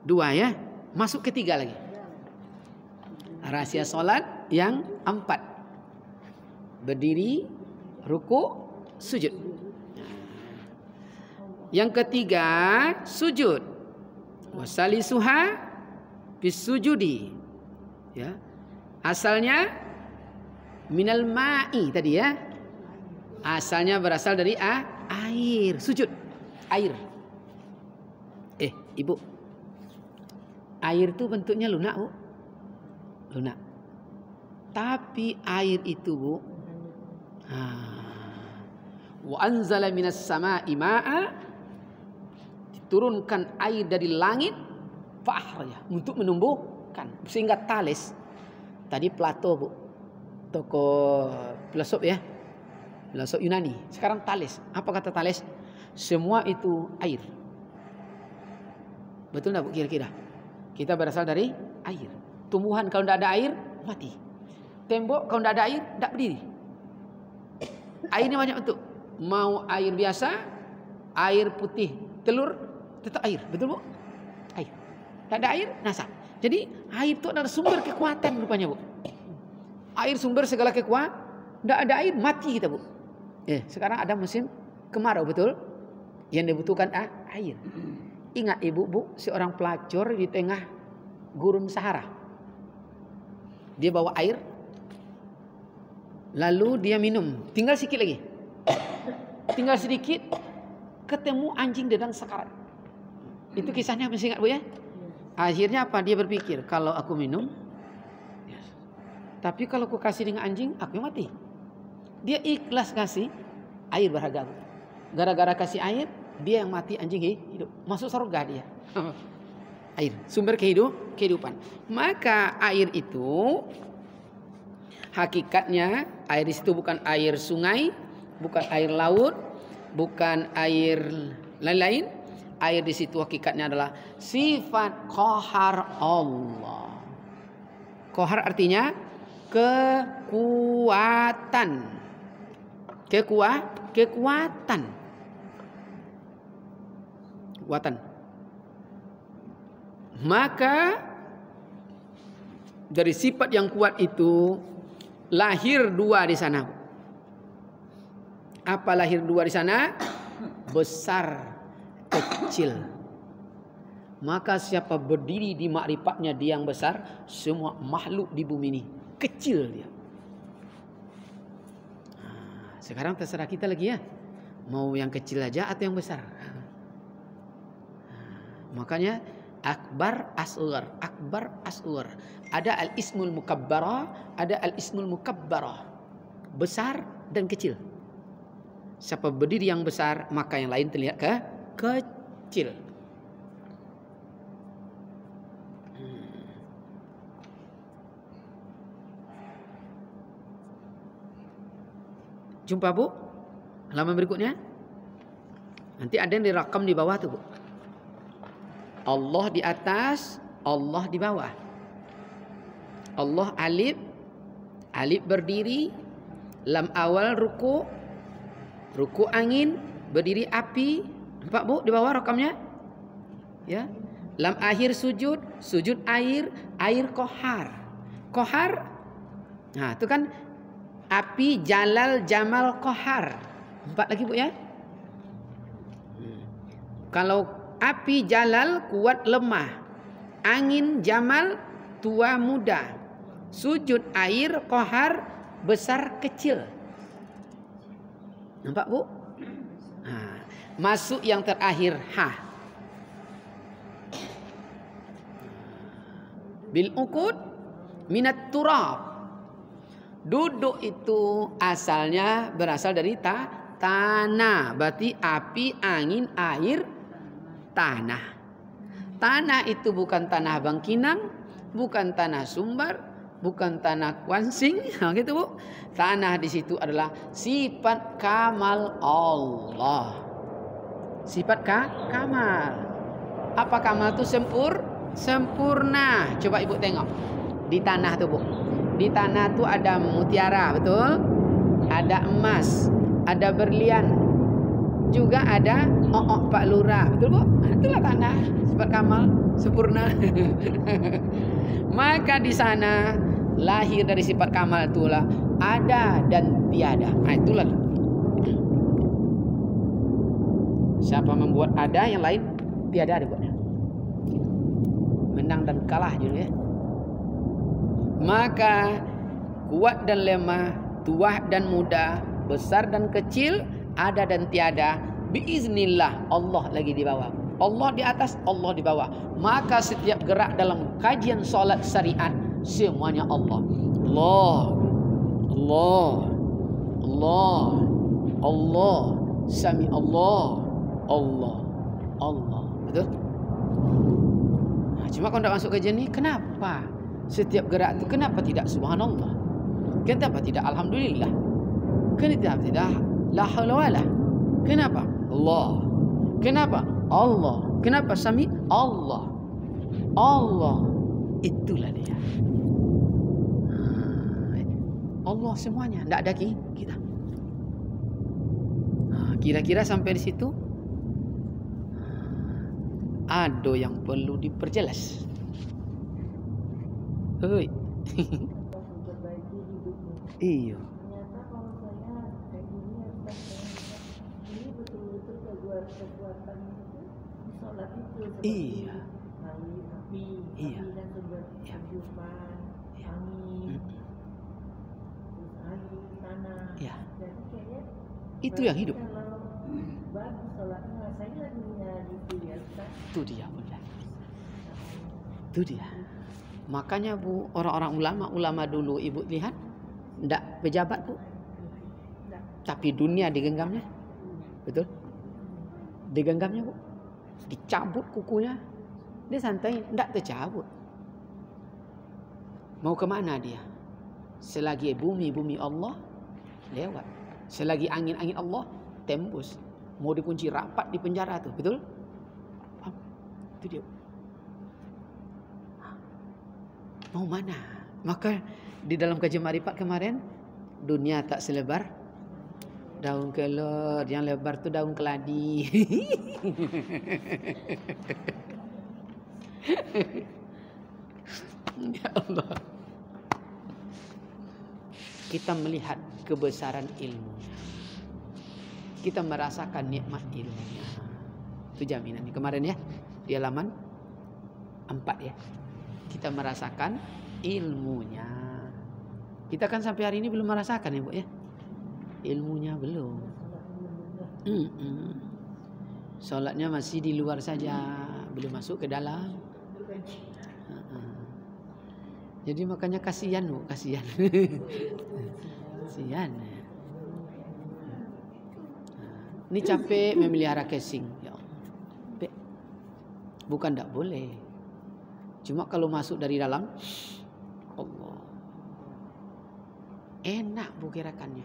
dua ya. Masuk ketiga lagi. Rahasia solat yang 4. Berdiri, ruku, sujud. Yang ketiga, sujud. Wasalisuha bisujudi. Ya. Asalnya minal ma'i tadi ya. Asalnya berasal dari air, sujud. Air. Ibu. Air itu bentuknya lunak, Bu. Lunak. Tapi air itu, Bu, wa anzala minas sama'i ma'a, diturunkan air dari langit fa'ahraja, untuk menumbuhkan, sehingga Thales tadi Plato, Bu, tokoh filosof ya, filosof Yunani. Sekarang Thales, apa kata Thales? Semua itu air. Betul enggak, Bu, kira-kira? Kita berasal dari air. Tumbuhan kalau tidak ada air mati. Tembok kalau tidak ada air tidak berdiri. Air ini banyak bentuk. Mau air biasa, air putih, telur, tetap air. Betul, Bu? Air. Tak ada air, nasa. Jadi air itu adalah sumber kekuatan rupanya, Bu. Air sumber segala kekuatan. Tidak ada air, mati kita, Bu. Sekarang ada musim kemarau, betul? Yang dibutuhkan air. Ingat Ibu, Bu, seorang pelacur di tengah gurun Sahara. Dia bawa air, lalu dia minum. Tinggal sedikit lagi. Tinggal sedikit, ketemu anjing dedang sekarat. Itu kisahnya, masih ingat, Bu ya? Akhirnya apa? Dia berpikir, kalau aku minum, tapi kalau aku kasih dengan anjing, aku yang mati. Dia ikhlas kasih air berharga. Gara-gara kasih air, dia yang mati, anjing hidup. Masuk surga dia. Air, sumber kehidupan. Maka air itu hakikatnya, air di situ bukan air sungai, bukan air laut, bukan air lain-lain. Air di situ hakikatnya adalah sifat qahar Allah. Qahar artinya kekuatan. Kekuatan. Maka dari sifat yang kuat itu lahir dua di sana. Apa lahir dua di sana? Besar, kecil. Maka siapa berdiri di makrifatnya dia yang besar, semua makhluk di bumi ini kecil dia. Sekarang terserah kita lagi ya, mau yang kecil aja atau yang besar. Makanya akbar asghar, akbar asghar. Ada al-ismul mukabbara, ada al-ismul mukabbarah. Besar dan kecil. Siapa berdiri yang besar, maka yang lain terlihat kecil. Jumpa, Bu? Halaman berikutnya. Nanti ada yang direkam di bawah tuh, Bu. Allah di atas, Allah di bawah. Allah alif, alif berdiri, lam awal ruku, ruku angin, berdiri api. Nampak, Bu, di bawah rakamnya? Ya. Lam akhir sujud, sujud air, air kohar. Kohar, nah itu kan api, jalal, jamal, kohar. Empat lagi, Bu ya. Kalau api, jalal, kuat, lemah. Angin, jamal, tua, muda. Sujud air, kohar, besar, kecil. Nampak, Bu? Nah, masuk yang terakhir, ha. Bil uqud minat turab. Duduk itu asalnya berasal dari tanah. Berarti api, angin, air, tanah. Tanah itu bukan tanah Bangkinang, bukan tanah Sumbar, bukan tanah Kuansing, gitu Bu. Tanah di situ adalah sifat kamal Allah. Sifat kamal. Apa kamal itu? Sempurna. Coba Ibu tengok di tanah tuh Bu. Di tanah tuh ada mutiara, betul? Ada emas, ada berlian, juga ada Pak Lurah, betul Bu? Itulah tanah, sifat kamal, sempurna. Maka di sana lahir dari sifat kamal itulah ada dan tiada. Nah, itulah. Siapa membuat ada, yang lain tiada dibuatnya. Menang dan kalah juga ya. Maka kuat dan lemah, tua dan muda, besar dan kecil, ada dan tiada, biiznillah, Allah lagi di bawah. Allah di atas, Allah di bawah. Maka setiap gerak dalam kajian solat syariat, semuanya Allah. Allah, Allah, Allah, Allah, Sami Allah, Allah, Allah. Betul? Nah, cuma kalau tidak masuk kajian ini, kenapa setiap gerak itu kenapa tidak subhanallah? Kenapa tidak alhamdulillah? Kenapa tidak la haula wala? Kenapa Allah? Kenapa Allah? Kenapa Sami Allah? Allah, itulah dia. Allah semuanya, tidak ada kita. Kira-kira sampai di situ ada yang perlu diperjelas. Hei. Iya. Ternyata kalau saya kayak gini harus ini betul-betul kekuatan itu di sholat itu. Iya. Api, Iya. api dan sumber kehidupan, angin, terus air, tanah. Iya. Jadi kayaknya Itu yang hidup. kalau bagus sholatnya rasanya dunia gitu ya Ustaz. Itu dia benar. Itu dia. Makanya Bu, orang-orang ulama dulu Ibu lihat, tidak pejabat Bu, tapi dunia digenggamnya, betul? Digenggamnya Bu, dicabut kukunya, dia santai, tidak tercabut. Mau kemana dia? Selagi bumi Allah lewat, selagi angin Allah tembus. Mau dikunci rapat di penjara tuh, betul? Itu dia. Mau mana? Maka di dalam kajian marifat kemarin, dunia tak selebar daun kelor, yang lebar tu daun keladi. Ya Allah. Kita melihat kebesaran ilmunya. Kita merasakan nikmat ilmunya. Itu jaminannya. Kemarin ya, di halaman 4 ya. Kita merasakan ilmunya. Kita kan sampai hari ini belum merasakan ya Bu ya. Ilmunya belum. Sholatnya masih di luar saja, belum masuk ke dalam. Jadi makanya kasihan Bu, kasihan. Kasihan. Ini capek memelihara casing. Ya Allah. Bukan tak boleh. Cuma kalau masuk dari dalam, Allah, enak Bu gerakannya.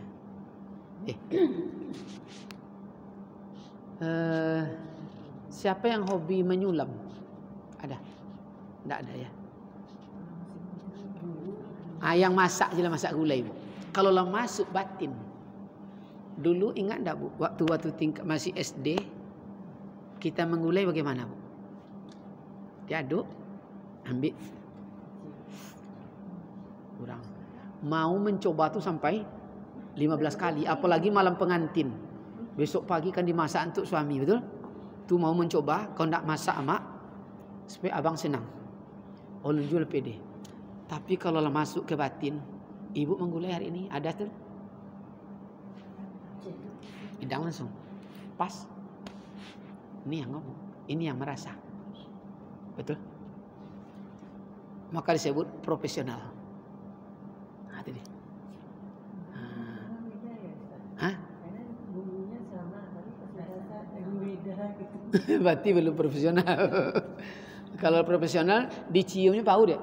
Siapa yang hobi menyulam? Ada? Tidak ada ya? Yang masak je lah, masak gulai Bu. Kalau lah masuk batin. Dulu ingat tak Bu? Waktu tingkat masih SD, kita menggulai bagaimana Bu? Diaduk, ambil, kurang. Mau mencoba tuh sampai 15 kali. Apalagi malam pengantin. Besok pagi kan dimasak untuk suami, betul? Tu mau mencoba, kau nak masak mak, supaya abang senang. Ulun jual pede. Tapi kalau lah masuk ke batin, ibu menggulai hari ini, ada tuh. Hidang langsung. Pas. Ini yang ngomong. Ini yang merasa. Betul? Maka disebut profesional. Nah, tadi. Hah? Berarti belum profesional. Kalau profesional diciumnya bau deh.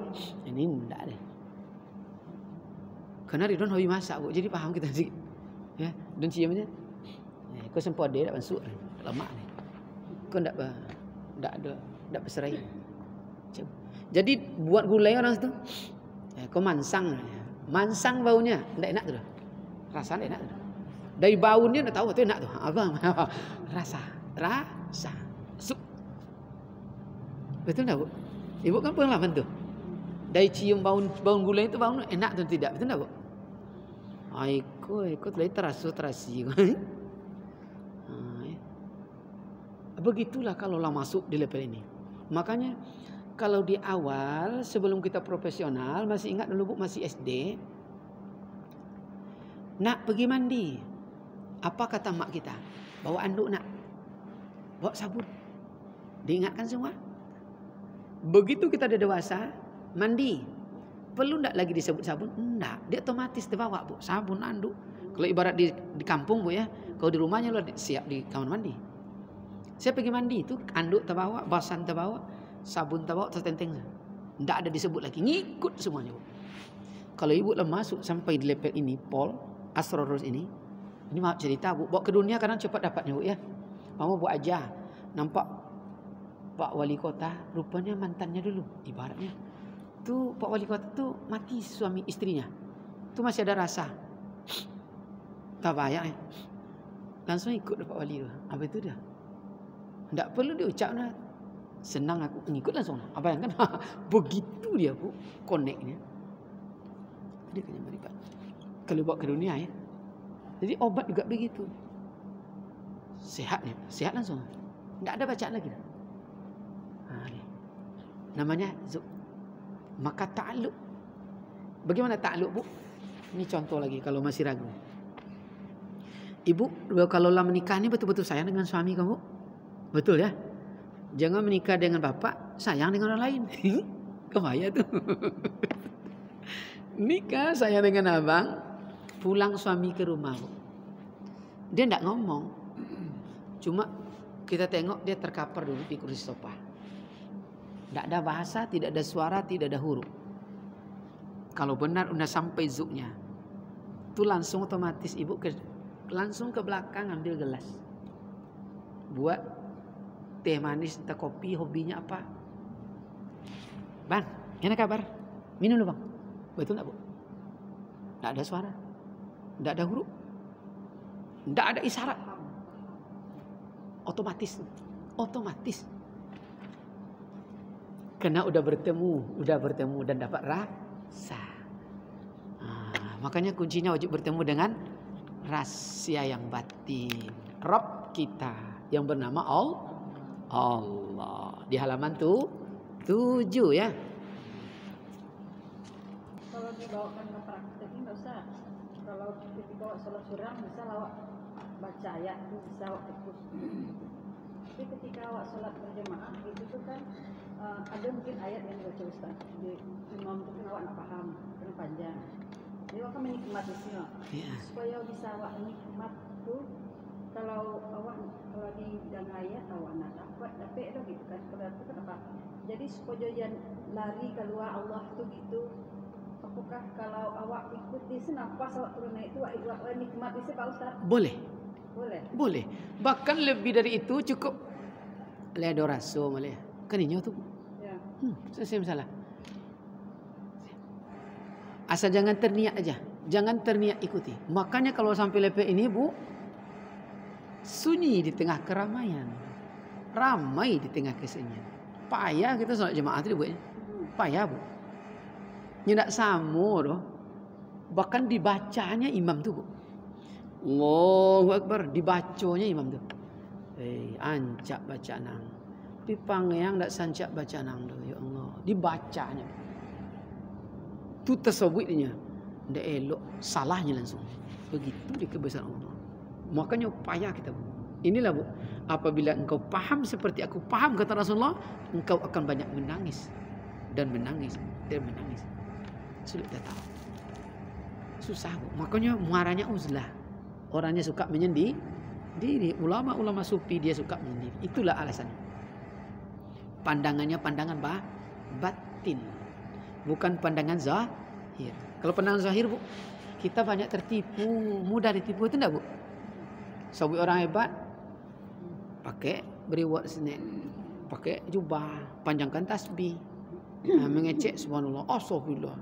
Ini enggak deh. Karena Ridwan hobi masak bu, jadi paham kita sih. Ya, dan ciumnya. Kau sempat dia tak masuk, lemak ni. Kau tak berserai. Jadi buat gulai orang itu, kau mansang, mansang baunya, tak enak tu. Rasa tak enak tu. Dari baunya dah tahu tu enak tu. Abang, rasa. Sup. Betul tak bu? Ibu kan pengalaman tu. Dari cium bau gulai itu bau enak tu tidak? Betul tak bu? Ikut lagi terasi. Begitulah kalau lah masuk di level ini. Makanya kalau di awal sebelum kita profesional, masih ingat dulu bu, masih SD, nak pergi mandi, apa kata mak kita? Bawa anduk nak, bawa sabun. Diingatkan semua. Begitu kita dah dewasa, mandi, perlu tak lagi disebut sabun? Enggak, dia otomatis terbawa bu, sabun, anduk. Kalau ibarat di kampung bu ya, kalau di rumahnya lo siap di kamar mandi. Saya pergi mandi itu anduk terbawa, basan terbawa, sabun terbawa, tertenteng. Tidak ada disebut lagi, ngikut semuanya bu. Kalau ibu lah masuk sampai di level ini, Paul Asrorus ini maaf cerita bu, bawa ke dunia kadang cepat dapatnya bu ya. Mama buat aja, nampak Pak Wali Kota, rupanya mantannya dulu, ibaratnya. Tu Pak Wali Kota tu mati suami istrinya, tu masih ada rasa. Tak banyak ya. Langsung ikut Pak Wali tu. Apa itu dah? Tak perlu dia ucap lah. Senang aku ngikut langsung. Apa yang kan? Begitu dia bu, connectnya. Dia kena beribat. Kalau bawa ke dunia ya. Jadi obat juga begitu. Sehatnya, sehat langsung. Tak ada bacaan lagi dah. Namanya zuk. Maka ta'alluq. Bagaimana ta'alluq bu? Ini contoh lagi kalau masih ragu. Ibu kalau lah menikah ni betul-betul sayang dengan suami kamu. Betul ya? Jangan menikah dengan bapak, sayang dengan orang lain. Kebaya tu. Nikah sayang dengan abang, pulang suami ke rumah. Dia tak ngomong. Cuma kita tengok dia terkapar dulu di kursi sofa. Tak ada bahasa, tidak ada suara, tidak ada huruf. Kalau benar sudah sampai zuknya, tu langsung otomatis ibu langsung ke belakang ambil gelas. Buat teh manis, teh kopi, hobinya apa? Bang, enak kabar? Minum dulu bang. Betul tak bu? Tak ada suara, tak ada huruf, tak ada isyarat. Otomatis. Karena udah bertemu dan dapat rasa. Makanya kuncinya wajib bertemu dengan rahasia yang batin. Rabb kita yang bernama Allah. Di halaman 7 ya. Kalau dibawakan ke praktek ini nggak usah. Kalau ketika sholat surang bisa lawak baca ayat itu bisa awak fokus. Tapi ketika awak sholat berjemaah itu tuh kan ada mungkin ayat yang dibaca Ustaz. Di imam itu kan awak nak paham karena panjang. Jadi awak kan menikmatinya. Supaya bisa awak nikmat tuh. Kalau awak kalau di dalam ayat awak nak dapat itu gitu kan. Kalau itu kenapa? Jadi supaya jangan lari keluar Allah tuh gitu. Apakah kalau awak ikut di senapas awak turun naik itu awak nikmat isi Pak Ustaz? Boleh. Bahkan lebih dari itu cukup ledo raso malah. Kan inyo tuh. Ya. Selesai masalah. Asal jangan terniat aja. Jangan terniat ikuti. Makanya kalau sampai level ini bu, sunyi di tengah keramaian, ramai di tengah kesunyian. Payah kita solat jemaah tu buatnya. Payah bu. Nyedak samo doh. Bahkan dibacanya imam tu bu. Allahu Akbar, dibacanya imam tu. Ancak baca nang. Pipangyang dak sancak baca nang doh. Ya Allah, dibacanya. Tu tasawufnya. Ndak elok, salahnya langsung. Begitu di kebesaran Allah. Makanya payah kita bu. Inilah bu, apabila engkau paham seperti aku paham kata Rasulullah, engkau akan banyak menangis dan menangis dan menangis. Sulit kita tahu. Susah bu. Makanya muaranya uzlah. Orangnya suka menyendiri. Ulama-ulama sufi dia suka menyendiri. Itulah alasannya. Pandangannya pandangan batin, bukan pandangan zahir. Kalau pandangan zahir bu, kita banyak tertipu, mudah ditipu, itu enggak Bu? Sabi orang hebat pakai reward snack, pakai jubah, panjangkan tasbih, mengecek subhanallah, astagfirullah.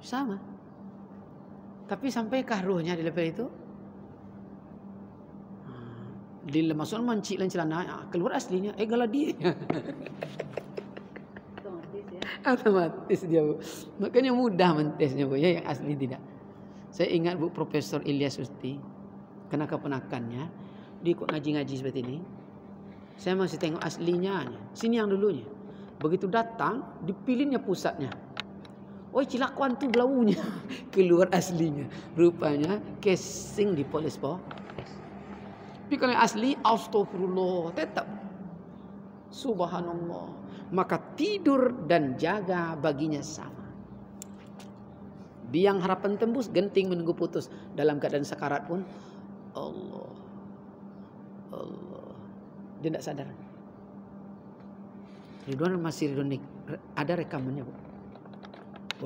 Sama. Tapi sampaikah ruhnya di level itu? Dimasukkan mancik dan celana, keluar aslinya, galah dia. Otomatis dia Bu. Makanya mudah mentesnya Bu, ya, yang asli tidak. Saya ingat Bu Profesor Ilyas Usti, kena kepenakannya, dia ikut ngaji-ngaji seperti ini. Saya masih tengok aslinya, sini yang dulunya. Begitu datang, dipilihnya pusatnya. Oh, cilakuan tuh belaunya. Keluar aslinya. Rupanya casing dipoles po. Tapi kalau yang asli, astagfirullah, tetap. Subhanallah. Maka tidur dan jaga baginya sama. Biang harapan tembus, genting menunggu putus. Dalam keadaan sekarat pun, Allah. Dia tidak sadar. Ridwan masih Ridwan, ada rekamannya Bu.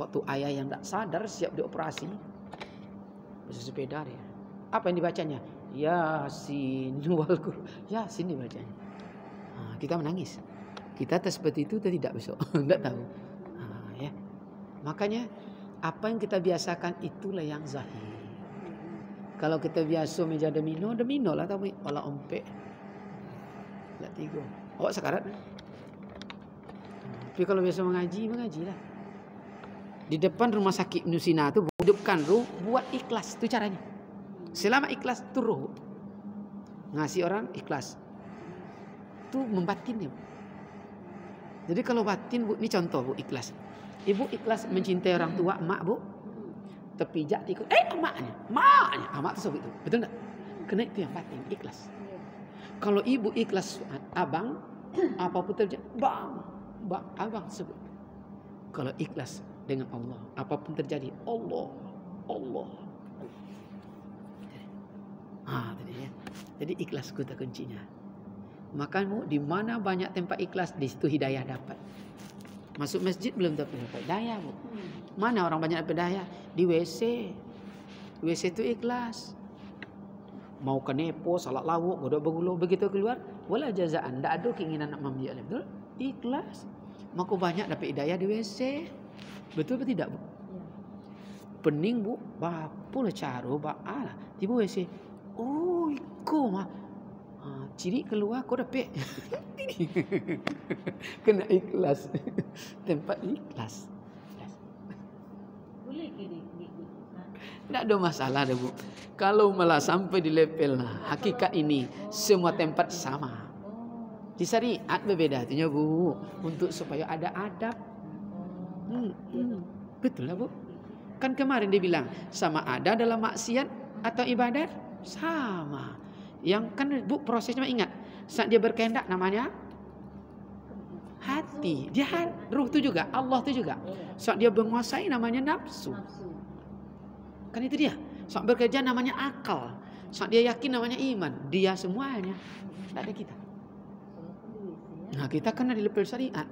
Waktu ayah yang tidak sadar siap dioperasi, bersepeda dia. Apa yang dibacanya? Yasin wal Qur'an. Yasin dibacanya. Kita menangis. Kita seperti itu atau tidak besok? Tidak tahu. Ya. Makanya apa yang kita biasakan itulah yang zahir. Kalau kita biasa meja domino lah tapi olah ompek. Lah tiga. Awak sekarat. Tapi kalau biasa mengajilah. Di depan rumah sakit Nusina itu hidupkan ruh, buat ikhlas, itu caranya. Selama ikhlas itu ruh. Ngasih orang ikhlas. Itu membatin ya. Jadi kalau batin Bu, ini contoh Bu ikhlas. Ibu ikhlas mencintai orang tua, emak Bu. Terpijak tikut, emaknya. Emak itu itu. Betul enggak? Kena itu yang batin, ikhlas. Kalau ibu ikhlas abang, apapun terjadi, bang, abang sebut. Kalau ikhlas dengan Allah, apapun terjadi, Allah. Tadi ya. Jadi ikhlas kata kuncinya. Makanya di mana banyak tempat ikhlas, di situ hidayah dapat. Masuk masjid belum dapat hidayah Bu. Mana orang banyak dapat hidayah? Di WC. WC itu ikhlas. Mau kenepo, salat lawuk, godok berguluh, begitu keluar, wala jazaan, tidak ada keinginan nak membiak, betul? Ikhlas. Maka banyak dapat hidayah di WC. Betul atau tidak Bu? Pening Bu, bapulah caro, ba'ala. Tiba WC. Oh, iku mah. Ciri keluar kau dapat. Kena ikhlas. Tempat ikhlas. Boleh gini. Tidak ada masalah dah Bu. Kalau malah sampai di level hakikat ini semua tempat sama. Di syariat berbeda tuh Bu. Untuk supaya ada adab. Betul lah Bu. Kan kemarin dia bilang sama ada dalam maksiat atau ibadat sama. Yang kan Bu prosesnya ingat. Saat dia berkehendak namanya hati. Dia ruh itu juga, Allah itu juga. Saat dia menguasai namanya nafsu. Kan itu dia. Saat bekerja namanya akal. Saat dia yakin namanya iman. Dia semuanya. Tidak ada kita. Nah, kita kena di level syariat.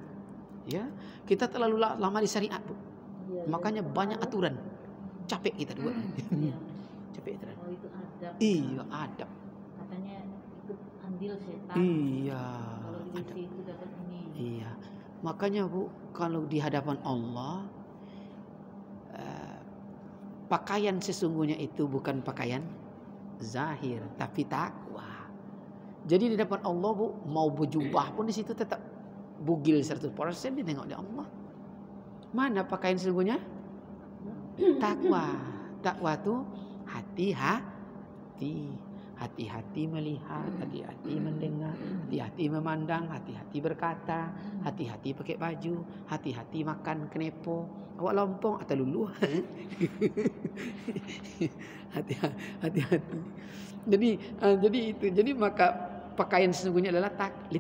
Ya, kita terlalu lama di syariat Bu. Makanya banyak aturan. Capek kita dua. Capek aturan. Oh, itu adab. Iya, adab. Katanya ikut andil setan. Iya. Kalau di WC itu dapat ini. Iya. Makanya Bu, kalau di hadapan Allah, pakaian sesungguhnya itu bukan pakaian zahir, tapi takwa. Jadi di depan Allah Bu, mau berjubah pun di situ tetap bugil 100% ditengok di Allah. Mana pakaian sesungguhnya? Takwa. Takwa itu hati-hati melihat, hati-hati mendengar, hati-hati memandang, hati-hati berkata, hati-hati pakai baju, hati-hati makan kenepo, awak lompong atau lulu. Hati-hati. Jadi maka pakaian sesungguhnya adalah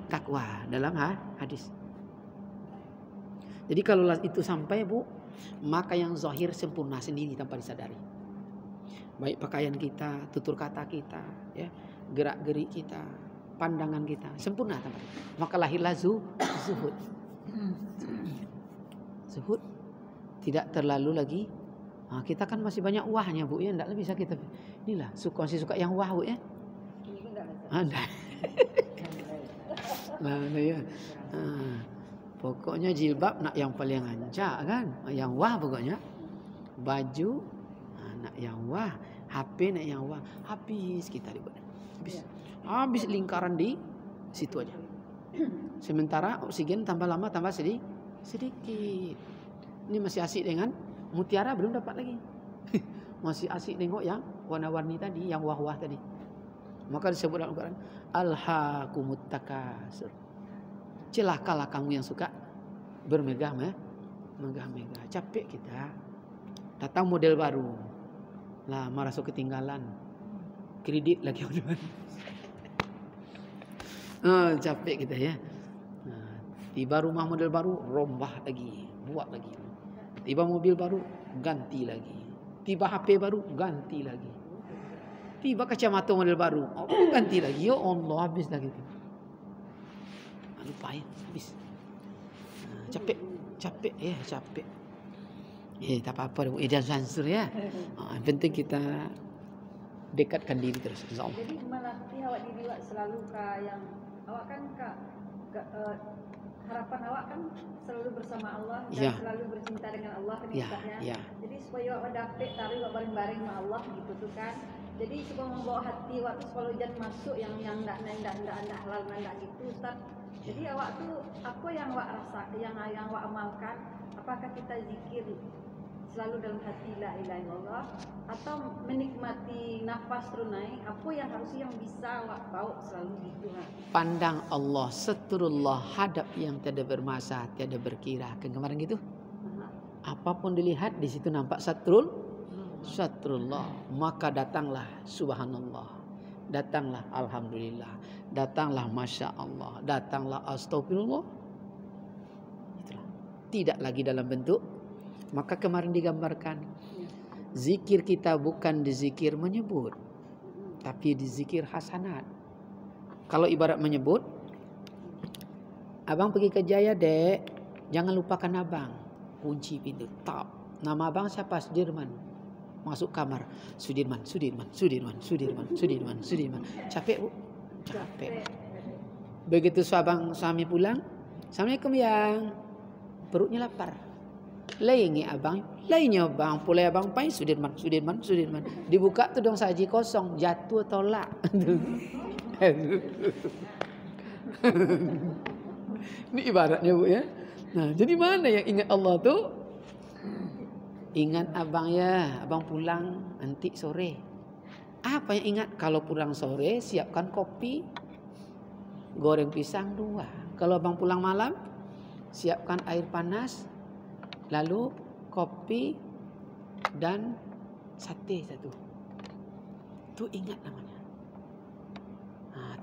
takwa dalam hadis. Jadi kalau itu sampai Bu, maka yang zahir sempurna sendiri tanpa disadari. Baik pakaian kita, tutur kata kita, ya, gerak-gerik kita, pandangan kita sempurna tanpa. Maka lahirlah zuhud. Zuhud tidak terlalu lagi Kita kan masih banyak wahnya Bu ya, enggak bisa kita. Inilah masih suka yang wah Bu ya. Anda. Nah, ya. Pokoknya jilbab nak yang paling ancak kan, yang wah pokoknya. Baju nak yang wah, HP nak yang wah. Habis kita dibuat. Habis lingkaran di situ aja. Sementara oksigen tambah lama tambah sedikit. Ini masih asik dengan mutiara, belum dapat lagi. Masih asik nengok yang warna-warni tadi, yang wah-wah tadi. Maka disebut dalam Al-Quran, alhaakumut takasur. Celakalah kamu yang suka bermegah-megah. Capek kita. Datang model baru. Lah merasa ketinggalan. Kredit lagi. Capek kita ya. Tiba rumah model baru, rombah lagi, buat lagi. Tiba mobil baru, ganti lagi. Tiba HP baru, ganti lagi. Tiba kacamata model baru, ganti lagi. Ya Allah, habis lagi. Lupa ya, habis. Capek. Tak apa-apa, jangan sansur ya. Yang penting kita dekatkan diri terus. InsyaAllah. Jadi melatih awak diri awak selalu yang awak kan harapan awak kan selalu bersama Allah dan selalu bercinta dengan Allah kan istilahnya. Jadi supaya awak dapat tarik awak bareng-bareng sama Allah gitu tuh kan. Jadi supaya membawa hati awak tuh kalau jangan masuk yang enggak halal enggak gitu Ustaz. Jadi awak tuh apa yang awak rasa, yang awak amalkan, apakah kita zikir selalu dalam hati la ilaha illallah atau menikmati nafas tunai, apa yang harusnya yang bisa awak bawa selalu gitu kan. Pandang Allah seturullah, hadap yang tiada bermasa, tiada berkira. Kan kemarin gitu. Apapun dilihat di situ nampak satrullah, maka datanglah subhanallah. Datanglah alhamdulillah, datanglah masya Allah, datanglah astagfirullah. Itulah. Tidak lagi dalam bentuk. Maka kemarin digambarkan zikir kita bukan dizikir menyebut, tapi dizikir hasanat. Kalau ibarat menyebut, abang pergi ke Jaya dek, jangan lupakan abang. Kunci pintu, tap. Nama abang siapa? Sudirman. Masuk kamar, Sudirman. Capek Bu? Capek. Begitu suami pulang, Assalamualaikum yang. Perutnya lapar. Lainnya abang, pulai abang pai Sudirman. Dibuka tu dong saji kosong, jatuh tolak. Ini ibaratnya Bu ya. Nah, jadi mana yang ingat Allah tu? Ingat abang ya, abang pulang nanti sore. Apa yang ingat? Kalau pulang sore siapkan kopi, goreng pisang 2. Kalau abang pulang malam siapkan air panas, lalu kopi dan sate 1. Itu ingat namanya.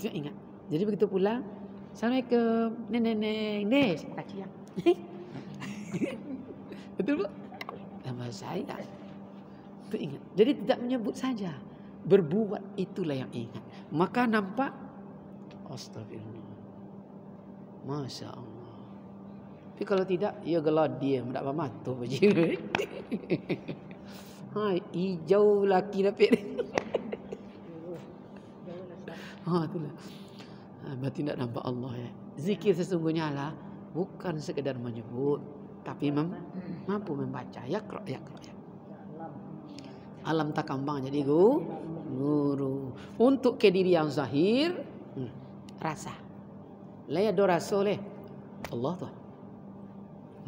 Itu ingat. Jadi begitu pulang, Assalamualaikum, nenek, kaki yang. Betul Bu? Nama saya. Itu ingat. Jadi tidak menyebut saja, berbuat itulah yang ingat. Maka nampak, astagfirullah, masya Allah. Tapi kalau tidak, ya gelap diam, tak apa mata baju. Hijau laki dapat. Itulah. Berarti tidak nampak Allah ya. Zikir sesungguhnya lah bukan sekedar menyebut, tapi mampu membaca. Ya. Alam takambang jadi guru. Untuk ke diri yang zahir, rasa. Laya do rasa leh. Allah tu.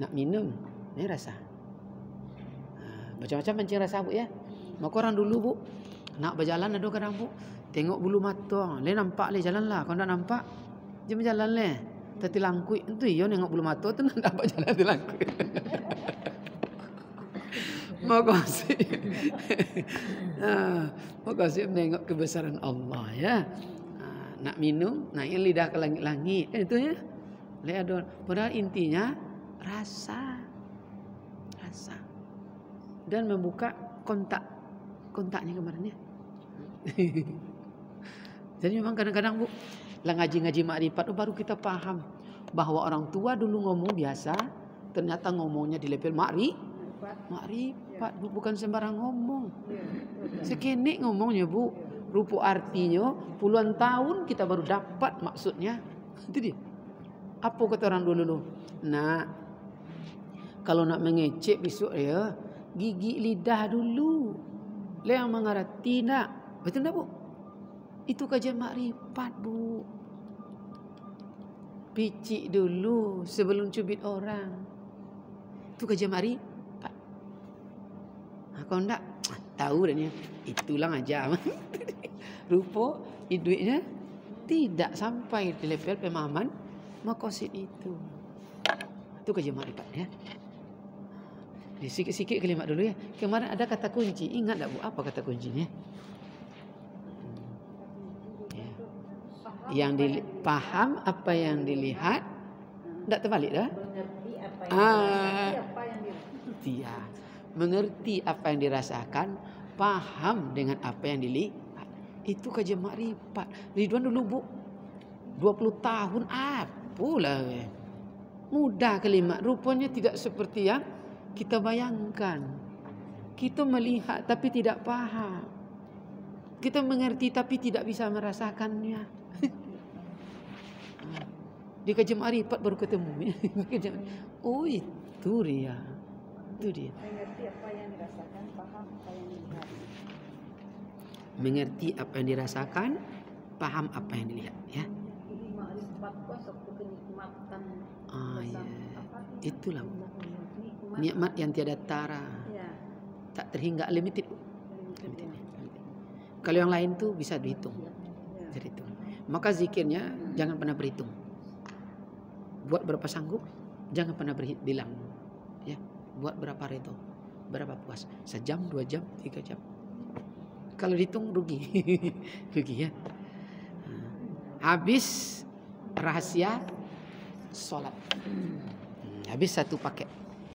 Nak minum, ni rasa. Macam-macam mancing rasa Bu ya. Maka orang dulu Bu, nak berjalan ada kadang Bu, tengok bulu mata, le nampak le jalan lah. Kalau tak nampak, jangan berjalan le. Tertilangkui tu yo nengok bulu mata tu nak dapat jalan tertilangkui. Makasih menengok kebesaran Allah ya. Nak minum, naik lidah ke langit-langit. Kan itu ya. Le ada. Padahal intinya rasa. Dan membuka kontaknya kemarin ya. Jadi memang kadang-kadang Bu, lah ngaji-ngaji makrifat baru kita paham bahwa orang tua dulu ngomong biasa, ternyata ngomongnya di level Makrifat Bu, bukan sembarang ngomong. Sekenik ngomongnya Bu. Rupa artinya puluhan tahun kita baru dapat maksudnya. Itu dia. Apa kata orang dulu? Nah, kalau nak mengecek besok ya, gigi lidah dulu. Yang mengerti nak. Betul tak Bu? Itu kajian makrifat Bu. Picik dulu sebelum cubit orang. Itu kajian makrifat. Kalau enggak, tahu dah ni. Itulah aja. Rupa duitnya tidak sampai di level pemahaman makosid itu. Itu kajian makrifat ya. Sikit-sikit kalimat dulu ya. Kemarin ada kata kunci. Ingat tak Bu apa kata kuncinya? Yang paham apa yang dilihat. Tak terbalik dah. Mengerti apa yang Iya. Mengerti apa yang dirasakan, paham dengan apa yang dilihat. Itu kajian makrifat. Ridwan dulu Bu 20 tahun apalah. Mudah kalimat. Rupanya tidak seperti yang kita bayangkan. Kita melihat tapi tidak paham. Kita mengerti tapi tidak bisa merasakannya. Di kajian makrifat baru ketemu. Oh itu dia. Itu dia. Mengerti apa yang dirasakan, paham apa yang dilihat. Mengerti apa yang dirasakan, paham apa yang dilihat, ya. Ini makrifat satu kenikmatan. Ya. Itulah nikmat yang tiada tara. Ya. Tak terhingga, limited. Kalau yang lain tuh bisa dihitung. Bisa dihitung. Maka zikirnya jangan pernah berhitung. Buat berapa sanggup, jangan pernah bilang. Ya, buat berapa redo, berapa puas. 1 jam, 2 jam, 3 jam. Kalau dihitung rugi. Rugi ya. Habis rahasia sholat. Habis 1 paket.